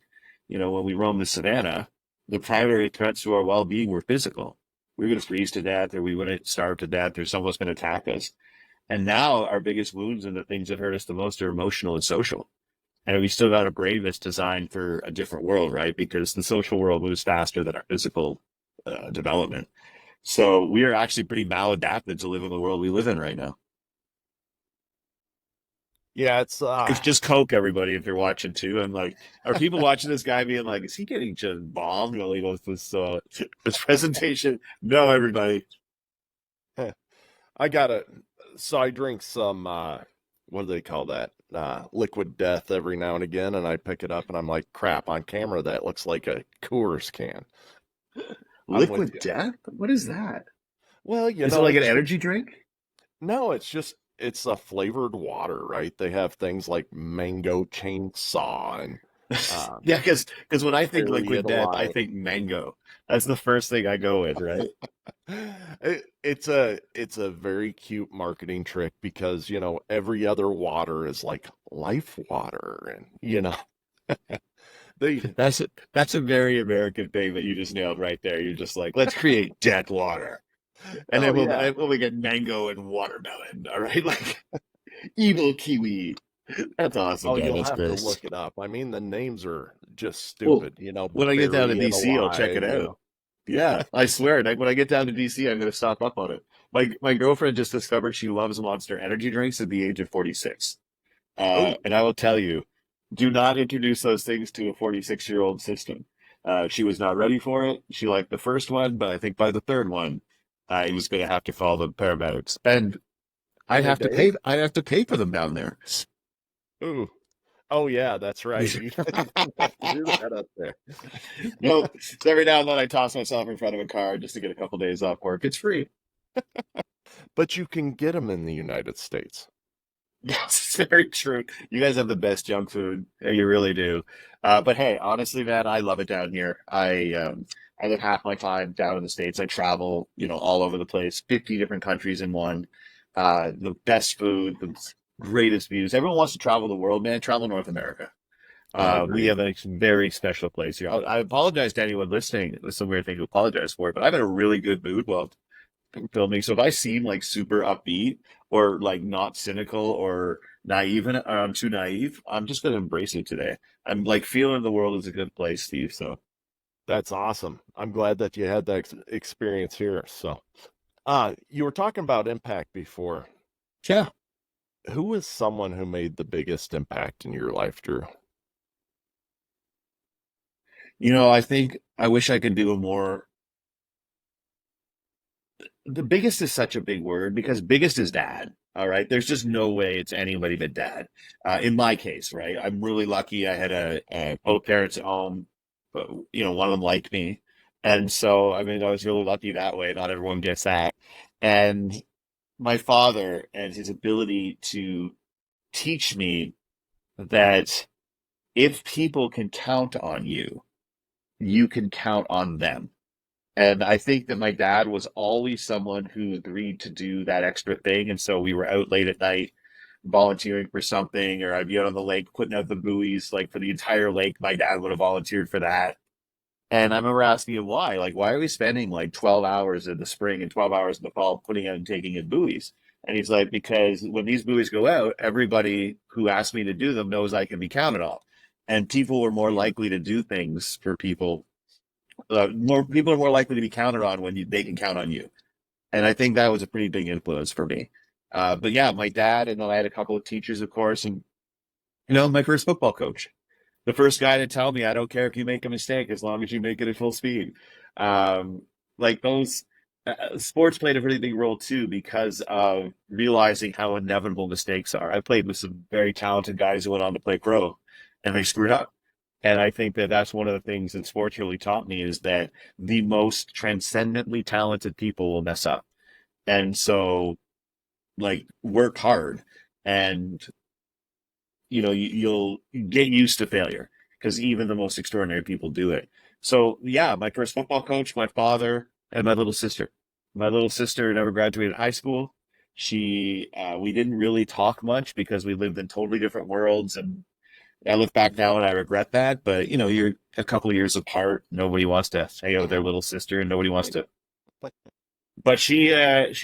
when we roamed the savannah, the primary threats to our well-being were physical. We were going to freeze to death, or we were going to starve to death, or someone was going to attack us. And now our biggest wounds and the things that hurt us the most are emotional and social. And we still got a brain that's designed for a different world, right? Because the social world moves faster than our physical development. So we are actually pretty maladapted to live in the world we live in right now. Yeah, It's just Coke, everybody, if you're watching too. And like, are people watching this guy being like, is he getting just bombed while he goes this presentation? No, everybody. I gotta. So I drink some. What do they call that? Liquid Death every now and again, and I pick it up, and I'm like, crap! On camera, that looks like a Coors can. I'm with Liquid you. Death? What is that? Well, Is it like an energy drink? no, it's a flavored water, right? They have things like mango chainsaw and um, Yeah, because when I think cherry liquid death, I Lime. think mango. That's the first thing I go with, right? It's a very cute marketing trick because every other water is like life water, and they That's a very American thing that you just nailed right there. You're just like, let's create death water, and oh then yeah. we'll get mango and watermelon. All right, like evil kiwi. That's awesome, Oh, man. you'll That's have to great. look it up. I mean, the names are just Well, stupid. when I get down to Bury it DC, I'll check alive. it out. Yeah, I swear. When I get down to DC, I'm going to stop up on it. My girlfriend just discovered she loves Monster energy drinks at the age of 46. Oh, And I will tell you, do not introduce those things to a 46-year-old system. She was not ready for it. She liked the first one, but I think by the third one, I was going to have to call the paramedics, and can I'd they have to bathe? pay. I'd have to pay for them down there. Ooh. Oh yeah, that's right. You have to do that up there. No, so every now and then I toss myself in front of a car just to get a couple days off work. It's free. But you can get them in the United States. Yes, it's very true. You guys have the best junk food. You really do. But hey, honestly, man, I love it down here. I live half my time down in the States. I travel, all over the place, 50 different countries in one. The best food, the greatest views. Everyone wants to travel the world, man. Travel North America. We Agreed. have a very special place here. I apologize to anyone listening. It's a weird thing to apologize for, but I'm in a really good mood while filming. So if I seem like super upbeat or like not cynical or naive, or I'm too naive, I'm just gonna embrace it today. I'm like feeling the world is a good place, Steve. So That's awesome. I'm glad that you had that experience here. So, you were talking about impact before. yeah, Who is someone who made the biggest impact in your life, Drew? I think I wish I could do a more. The biggest is such a big word because biggest is dad. All right. There's just no way it's anybody but dad. In my case, right? I'm really lucky. I had both parents at home, but one of them liked me. And so, I mean, I was really lucky that way. Not everyone gets that. And my father and his ability to teach me that if people can count on you, you can count on them. And I think that my dad was always someone who agreed to do that extra thing. And so we were out late at night volunteering for something, or I'd be out on the lake putting out the buoys, like for the entire lake. My dad would have volunteered for that. And I remember asking him why. Like, why are we spending like 12 hours in the spring and 12 hours in the fall putting out and taking in buoys? And he's like, because when these buoys go out, everybody who asked me to do them knows I can be counted on. And people were more likely to do things for people. More people are more likely to be counted on when they can count on you. And I think that was a pretty big influence for me. But yeah, my dad, and then I had a couple of teachers, of course, and my first football coach, the first guy to tell me, I don't care if you make a mistake as long as you make it at full speed. Um, like those sports played a really big role too because of realizing how inevitable mistakes are. I played with some very talented guys who went on to play pro, and they screwed up. And I think that that's one of the things that sports really taught me is that the most transcendently talented people will mess up. And so, like, work hard and you'll get used to failure because even the most extraordinary people do it. So yeah, my first football coach, my father, and my little sister. My little sister never graduated high school. We didn't really talk much because we lived in totally different worlds, and I look back now and I regret that. But you're a couple of years apart. Nobody wants to hang out with their little sister, and nobody wants to. But she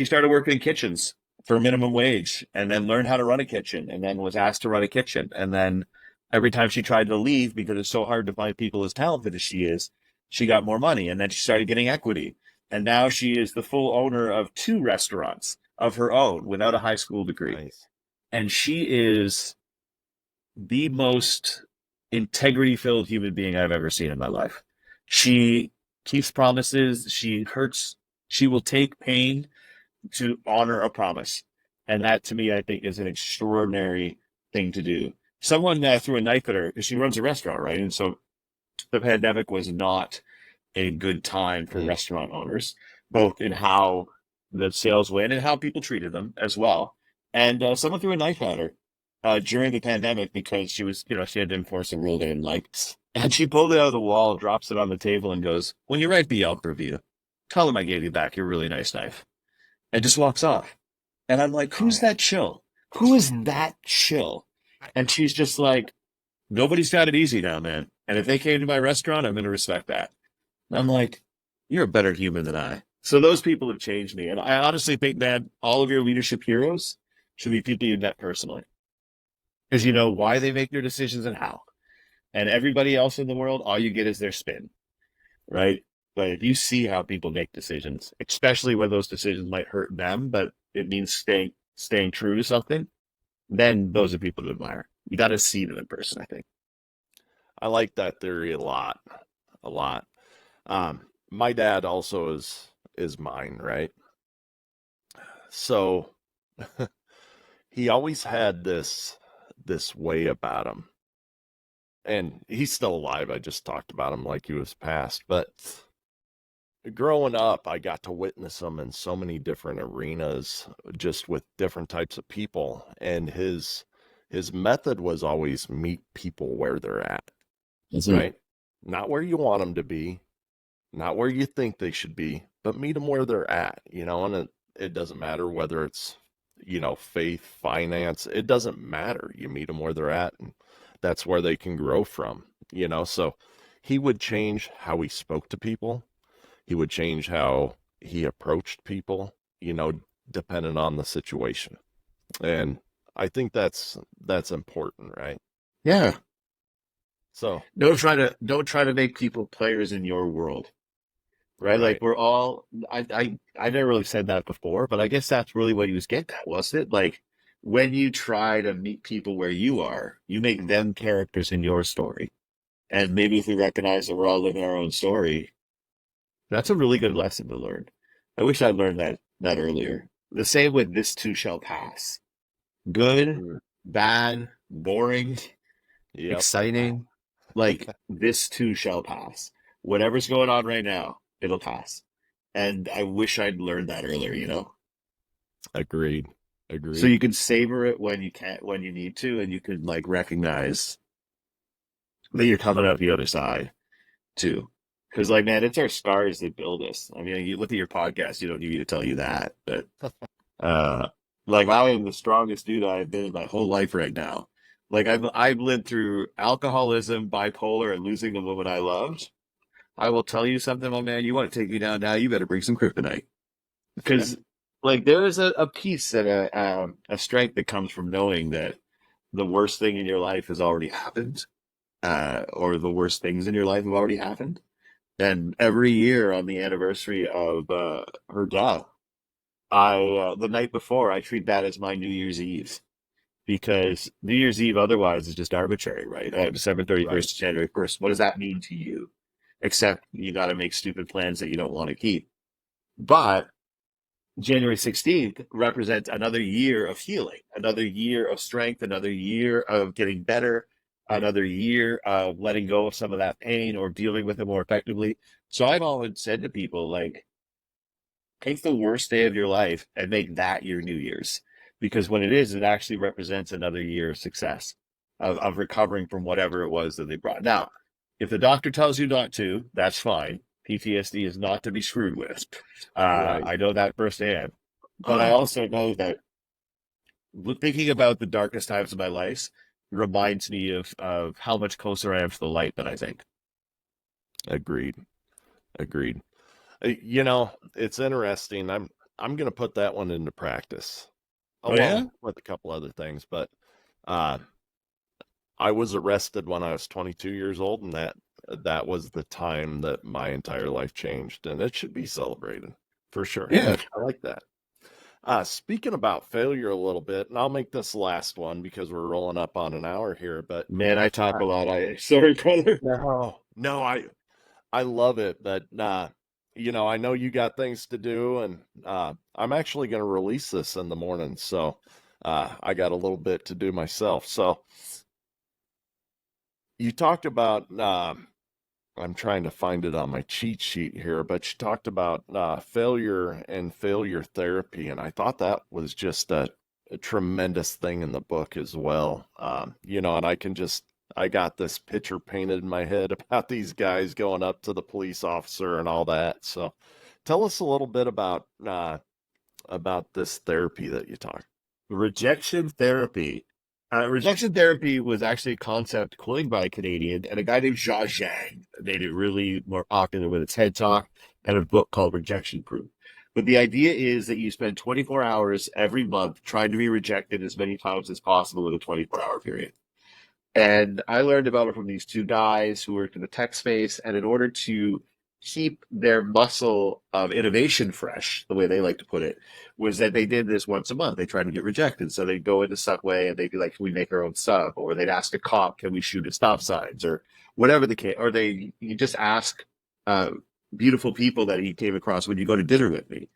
started working in kitchens for minimum wage and then learned how to run a kitchen and then was asked to run a kitchen. And then every time she tried to leave because it's so hard to find people as talented as she is, she got more money and then she started getting equity. And now she is the full owner of 2 restaurants of her own without a high school degree. Nice. And she is the most integrity filled human being I've ever seen in my life. She keeps promises. She will take pain to honor a promise. And that to me, I think is an extraordinary thing to do. Someone threw a knife at her because she runs a restaurant, right? And so the pandemic was not a good time for restaurant owners, both in how the sales went and how people treated them as well. And someone threw a knife at her during the pandemic because she was, she had to enforce a rule they didn't like. And she pulled it out of the wall, drops it on the table, and goes, "When you write the Yelp review, tell them I gave you back your really nice knife." And just walks off. And I'm like, who's that chill? Who is that chill? And she's just like, nobody's got it easy now, man. And if they came to my restaurant, I'm going to respect that. And I'm like, you're a better human than I. So those people have changed me. And I honestly think, man, all of your leadership heroes should be people you met personally. Because you know why they make their decisions and how. And everybody else in the world, all you get is their spin, right? But if you see how people make decisions, especially when those decisions might hurt them, but it means staying true to something, then those are people to admire. You got to see them in person, I think. I like that theory a lot. A lot. My dad also is mine, right? So he always had this way about him. And he's still alive. I just talked about him like he was passed. But growing up, I got to witness him in so many different arenas, just with different types of people. And his method was always meet people where they're at, right? Not where you want them to be, not where you think they should be, but meet them where they're at, and it doesn't matter whether it's, faith, finance, it doesn't matter. You meet them where they're at, and that's where they can grow from, so he would change how he spoke to people. He would change how he approached people, depending on the situation. And I think that's important, right? Yeah. So Don't try to make people players in your world. Right? Like we're all I never really said that before, but I guess that's really what he was getting at, wasn't it? Like when you try to meet people where you are, you make them characters in your story. And maybe if we recognize that we're all living our own story, that's a really good lesson to learn. I wish I'd learned that earlier. The same with this too shall pass. Good, bad, boring, exciting. Like this too shall pass. Whatever's going on right now, it'll pass. And I wish I'd learned that earlier, Agreed. So you can savor it when you need to, and you can like recognize that you're coming out the other side too. Because like, man, it's our scars that build us. I mean, you look at your podcast, you don't need me to tell you that, but like I am the strongest dude I've been in my whole life right now. Like I've lived through alcoholism, bipolar, and losing the woman I loved. I will tell you something, my man. You want to take me down now? You better bring some kryptonite, because like there is a peace and a strength that comes from knowing that the worst thing in your life has already happened, or the worst things in your life have already happened. And every year on the anniversary of her death, the night before, I treat that as my New Year's Eve. Because New Year's Eve otherwise is just arbitrary, right? December 31st to January 1st. What does that mean to you? Except you got to make stupid plans that you don't want to keep. But January 16th represents another year of healing, another year of strength, another year of getting better, another year of letting go of some of that pain or dealing with it more effectively. So I've always said to people, like, take the worst day of your life and make that your New Year's. Because when it actually represents another year of success, of recovering from whatever it was that they brought. Now, if the doctor tells you not to, that's fine. PTSD is not to be screwed with. I know that firsthand. But I also know that thinking about the darkest times of my life reminds me of how much closer I am to the light than I think. Agreed. It's interesting. I'm going to put that one into practice. Along with a couple other things, but I was arrested when I was 22 years old, and that was the time that my entire life changed, and it should be celebrated for sure. Yeah. I like that. Speaking about failure a little bit, and I'll make this last one because we're rolling up on an hour here, but Man, I talk uh, a lot. Sorry, brother. no, I love it, but I know you got things to do, and I'm actually going to release this in the morning, so I got a little bit to do myself. So you talked about I'm trying to find it on my cheat sheet here, but you talked about failure and failure therapy, and I thought that was just a tremendous thing in the book as well. And I got this picture painted in my head about these guys going up to the police officer and all that. So, tell us a little bit about this therapy that you talked. Rejection therapy. Rejection therapy was actually a concept coined by a Canadian and a guy named Jia Zhang made it really more popular with its TED Talk and a book called Rejection Proof. But the idea is that you spend 24 hours every month trying to be rejected as many times as possible in a 24-hour period. And I learned about it from these two guys who worked in the tech space. And in order to keep their muscle of innovation fresh, the way they like to put it, was that they did this once a month. They tried to get rejected. So they'd go into Subway and they'd be like, can we make our own sub? Or they'd ask a cop, can we shoot at stop signs? Or whatever the case. Or you just ask beautiful people that he came across, would you go to dinner with me?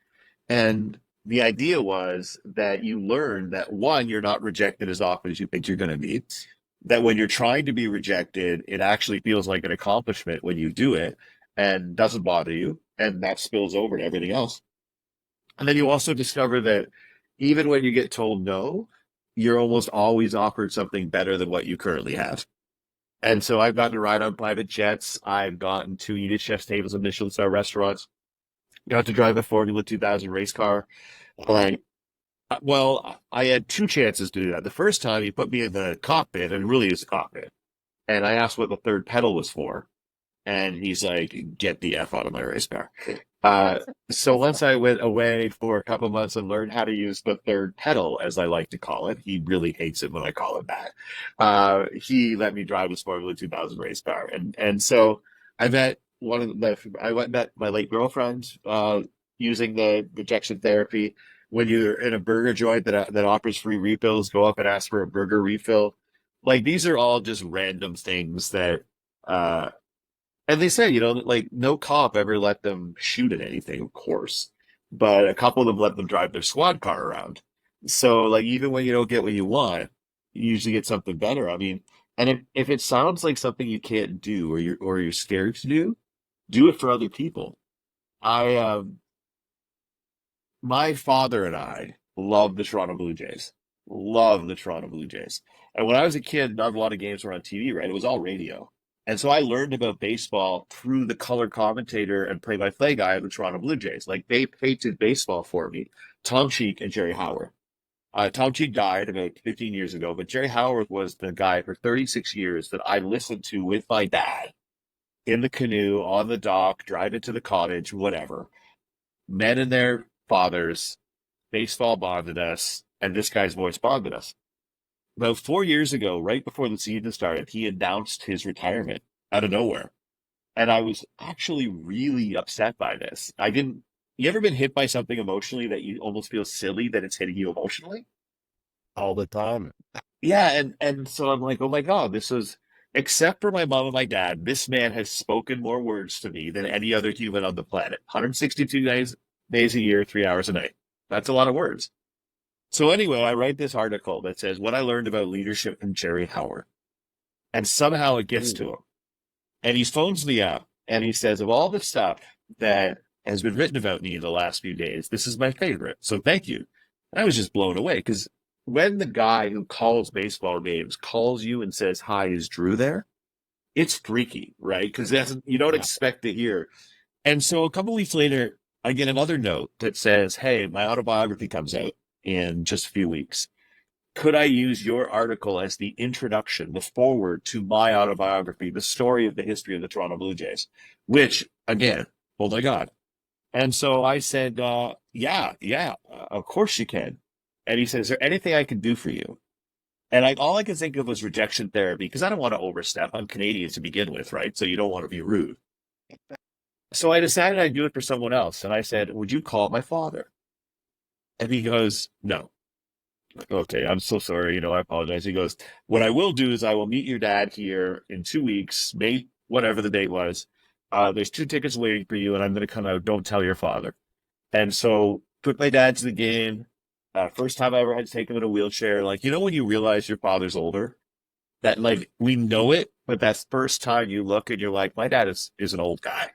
And the idea was that you learn that one, you're not rejected as often as you think you're going to be, that when you're trying to be rejected, it actually feels like an accomplishment when you do it and doesn't bother you. And that spills over to everything else. And then you also discover that even when you get told no, you're almost always offered something better than what you currently have. And so I've gotten to ride on private jets. I've gotten to eat at chef's tables in Michelin star restaurants. Got to drive a Formula 2000 race car. Like, well, I had two chances to do that. The first time he put me in the cockpit, and it really is a cockpit. And I asked what the third pedal was for. And he's like, get the F out of my race car. So once I went away for a couple months and learned how to use the third pedal, as I like to call it, he really hates it when I call it that. He let me drive this Formula 2000 race car. And so I met I went and met my late girlfriend, using the rejection therapy. When you're in a burger joint that offers free refills, go up and ask for a burger refill. Like these are all just random things that, and they said, like no cop ever let them shoot at anything, of course, but a couple of them let them drive their squad car around. So like even when you don't get what you want, you usually get something better. I mean, and if it sounds like something you can't do or you're scared to do it for other people. I My father and I love the Toronto Blue Jays. Love the Toronto Blue Jays. And when I was a kid, not a lot of games were on TV, right? It was all radio. And so I learned about baseball through the color commentator and play-by-play guy of the Toronto Blue Jays. Like they painted baseball for me, Tom Cheek and Jerry Howard. Tom Cheek died about 15 years ago, but Jerry Howard was the guy for 36 years that I listened to with my dad in the canoe, on the dock, driving to the cottage, whatever. Men and their fathers, baseball bonded us, and this guy's voice bonded us. About 4 years ago, right before the season started, he announced his retirement out of nowhere. And I was actually really upset by this. You ever been hit by something emotionally that you almost feel silly that it's hitting you emotionally? All the time. Yeah, and so I'm like, oh my God, except for my mom and my dad, this man has spoken more words to me than any other human on the planet. 162 days a year, 3 hours a night. That's a lot of words. So anyway, I write this article that says what I learned about leadership from Jerry Howard. And somehow it gets to him. And he phones me up and he says, of all the stuff that has been written about me in the last few days, this is my favorite. So thank you. And I was just blown away because when the guy who calls baseball games calls you and says, hi, is Drew there? It's freaky, right? Because you don't expect to hear. And so a couple weeks later, I get another note that says, hey, my autobiography comes out in just a few weeks. Could I use your article as the introduction, the foreword to my autobiography, the story of the history of the Toronto Blue Jays? Which, again, oh my God. And so I said, yeah, of course you can. And he said, is there anything I can do for you? And all I could think of was rejection therapy because I don't want to overstep. I'm Canadian to begin with, right? So you don't want to be rude. So I decided I'd do it for someone else. And I said, would you call my father? And he goes, no. Okay, I'm so sorry. I apologize. He goes, what I will do is I will meet your dad here in 2 weeks, May, whatever the date was. There's 2 tickets waiting for you, and I'm going to come out. Don't tell your father. And so took my dad to the game. First time I ever had to take him in a wheelchair. Like, when you realize your father's older, that like we know it, but that first time you look and you're like, my dad is an old guy.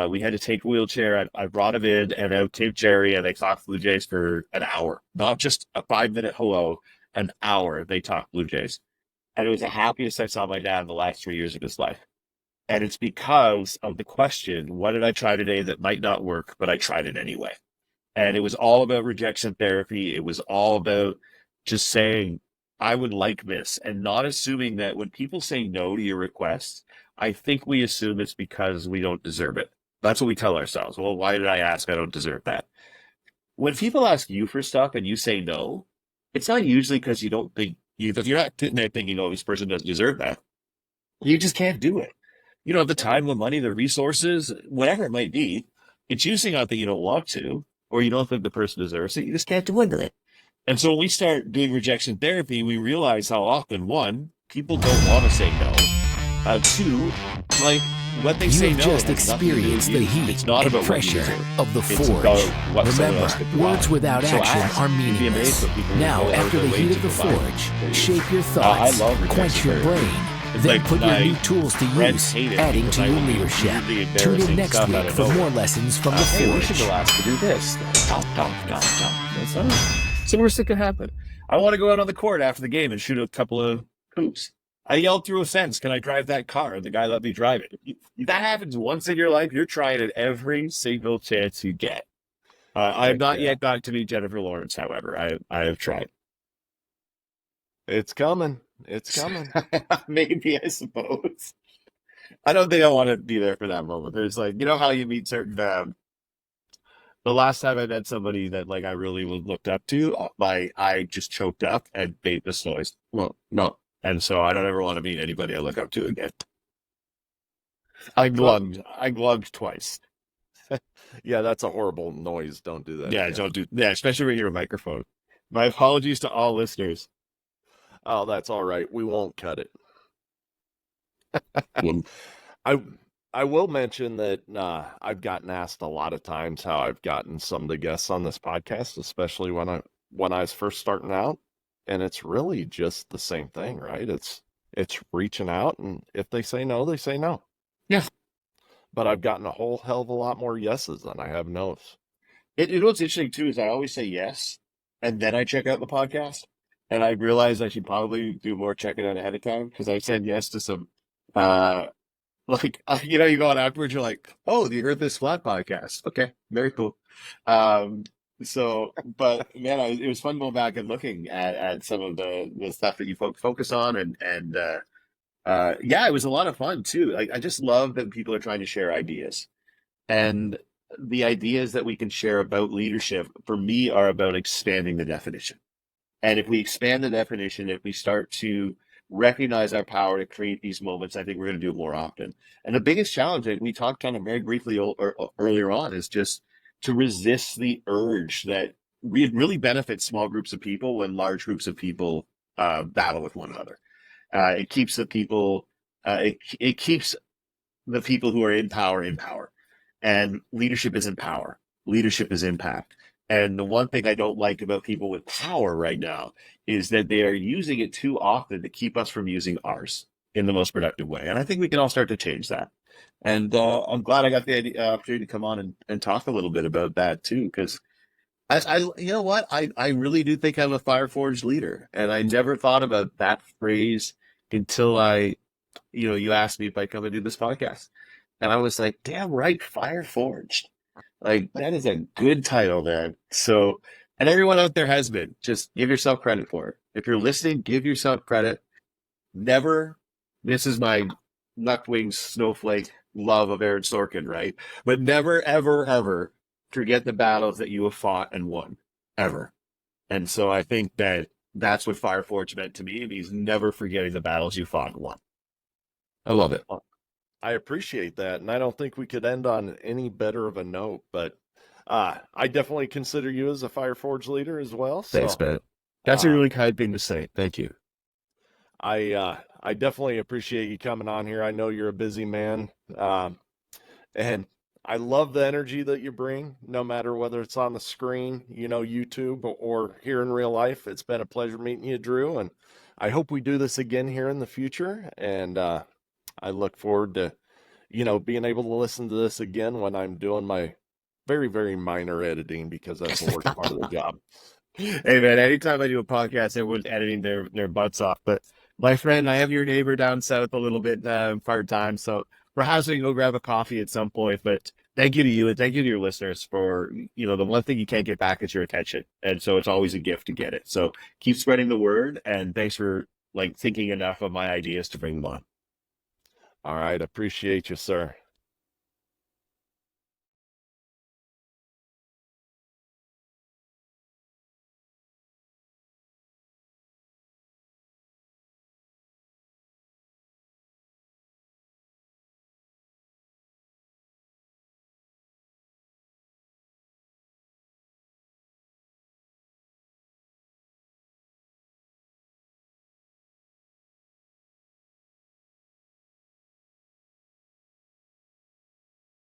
We had to take a wheelchair. I brought him in, and out came Jerry, and they talked Blue Jays for an hour. Not just a 5-minute hello, an hour they talked Blue Jays. And it was the happiest I saw my dad in the last 3 years of his life. And it's because of the question, what did I try today that might not work, but I tried it anyway? And it was all about rejection therapy. It was all about just saying, I would like this, and not assuming that when people say no to your request, I think we assume it's because we don't deserve it. That's what we tell ourselves. Well, why did I ask? I don't deserve that. When people ask you for stuff and you say no, it's not usually because you don't think, if you're not sitting there thinking, oh, this person doesn't deserve that. You just can't do it. You don't have the time, the money, the resources, whatever it might be. It's usually not that you don't want to, or you don't think the person deserves it. You just can't do it. And so when we start doing rejection therapy, we realize how often, 1, people don't want to say no. 2, like what they say no. You've just experienced the heat it's not and about pressure of the It's forge. about what someone Remember, else could provide. words without So action ask. are You'd be meaningless. amazed what people Now, will after the go heat away of the to provide. forge, shape your thoughts, I love quench rejection your therapy. brain, It's then like put your my new tools to friends use, hate it adding because to I your would do leadership. really Tune embarrassing in next stuff out week of for nowhere. more lessons from the Hey, we should forge. go ask to do this. That's not so worst that could happen. I want to go out on the court after the game and shoot a couple of hoops. I yelled through a fence, can I drive that car? And the guy let me drive it. If that happens once in your life, you're trying it every single chance you get. I have not yet got to meet Jennifer Lawrence, however. I have tried. It's coming. It's coming. Maybe, I suppose. I don't think I want to be there for that moment. There's like, how you meet certain, the last time I met somebody that like I really looked up to, I just choked up and made this noise. Well, no. And so I don't ever want to meet anybody I look up to again. I glugged twice. Yeah, that's a horrible noise. Don't do that. Yeah, again. don't do yeah, especially when you're a microphone. My apologies to all listeners. Oh, that's all right. We won't cut it. Well, I will mention that I've gotten asked a lot of times how I've gotten some of the guests on this podcast, especially when I was first starting out, and it's really just the same thing, right? It's reaching out, and if they say no, they say no. Yeah. But I've gotten a whole hell of a lot more yeses than I have no's. what's interesting too is I always say yes, and then I check out the podcast, and I realize I should probably do more checking out ahead of time because I said yes to some, you go on afterwards, you're like, oh, you heard this flat podcast? Okay, very cool. But man, it was fun going back and looking at some of the stuff that you focus on, and yeah, it was a lot of fun too. I just love that people are trying to share ideas. And the ideas that we can share about leadership, for me, are about expanding the definition. And if we expand the definition, if we start to recognize our power to create these moments, I think we're going to do it more often. And the biggest challenge that we talked kind of very briefly earlier on is just to resist the urge that it really benefits small groups of people when large groups of people battle with one another. It keeps the people, it keeps the people who are in power in power. And leadership isn't power. Leadership is impact. And the one thing I don't like about people with power right now is that they are using it too often to keep us from using ours in the most productive way. And I think we can all start to change that. And I'm glad I got the opportunity to come on and talk a little bit about that too, because you know what? I really do think I'm a fire forged leader. And I never thought about that phrase until you asked me if I come and do this podcast. And I was like, damn right, fire forged. Like, that is a good title, man. So, and everyone out there has been. Just give yourself credit for it. If you're listening, give yourself credit. Never, this is my nut-wing snowflake love of Aaron Sorkin, right? But never, ever, ever forget the battles that you have fought and won. Ever. And so I think that that's what Fireforge meant to me. And he's never forgetting the battles you fought and won. I love it. I appreciate that, and I don't think we could end on any better of a note. But I definitely consider you as a Fireforge leader as well. Thanks, So man. That's a uh, really kind thing to say. Thank you. I definitely appreciate you coming on here. I know you're a busy man, and I love the energy that you bring, no matter whether it's on the screen, YouTube, or here in real life. It's been a pleasure meeting you, Drew, and I hope we do this again here in the future. And I look forward to, being able to listen to this again when I'm doing my very, very minor editing, because that's the worst part of the job. Hey, man, anytime I do a podcast, everyone's editing their butts off. But my friend, I have your neighbor down south a little bit part-time, so perhaps we can go grab a coffee at some point. But thank you to you and thank you to your listeners for, the one thing you can't get back is your attention. And so it's always a gift to get it. So keep spreading the word, and thanks for thinking enough of my ideas to bring them on. All right. Appreciate you, sir.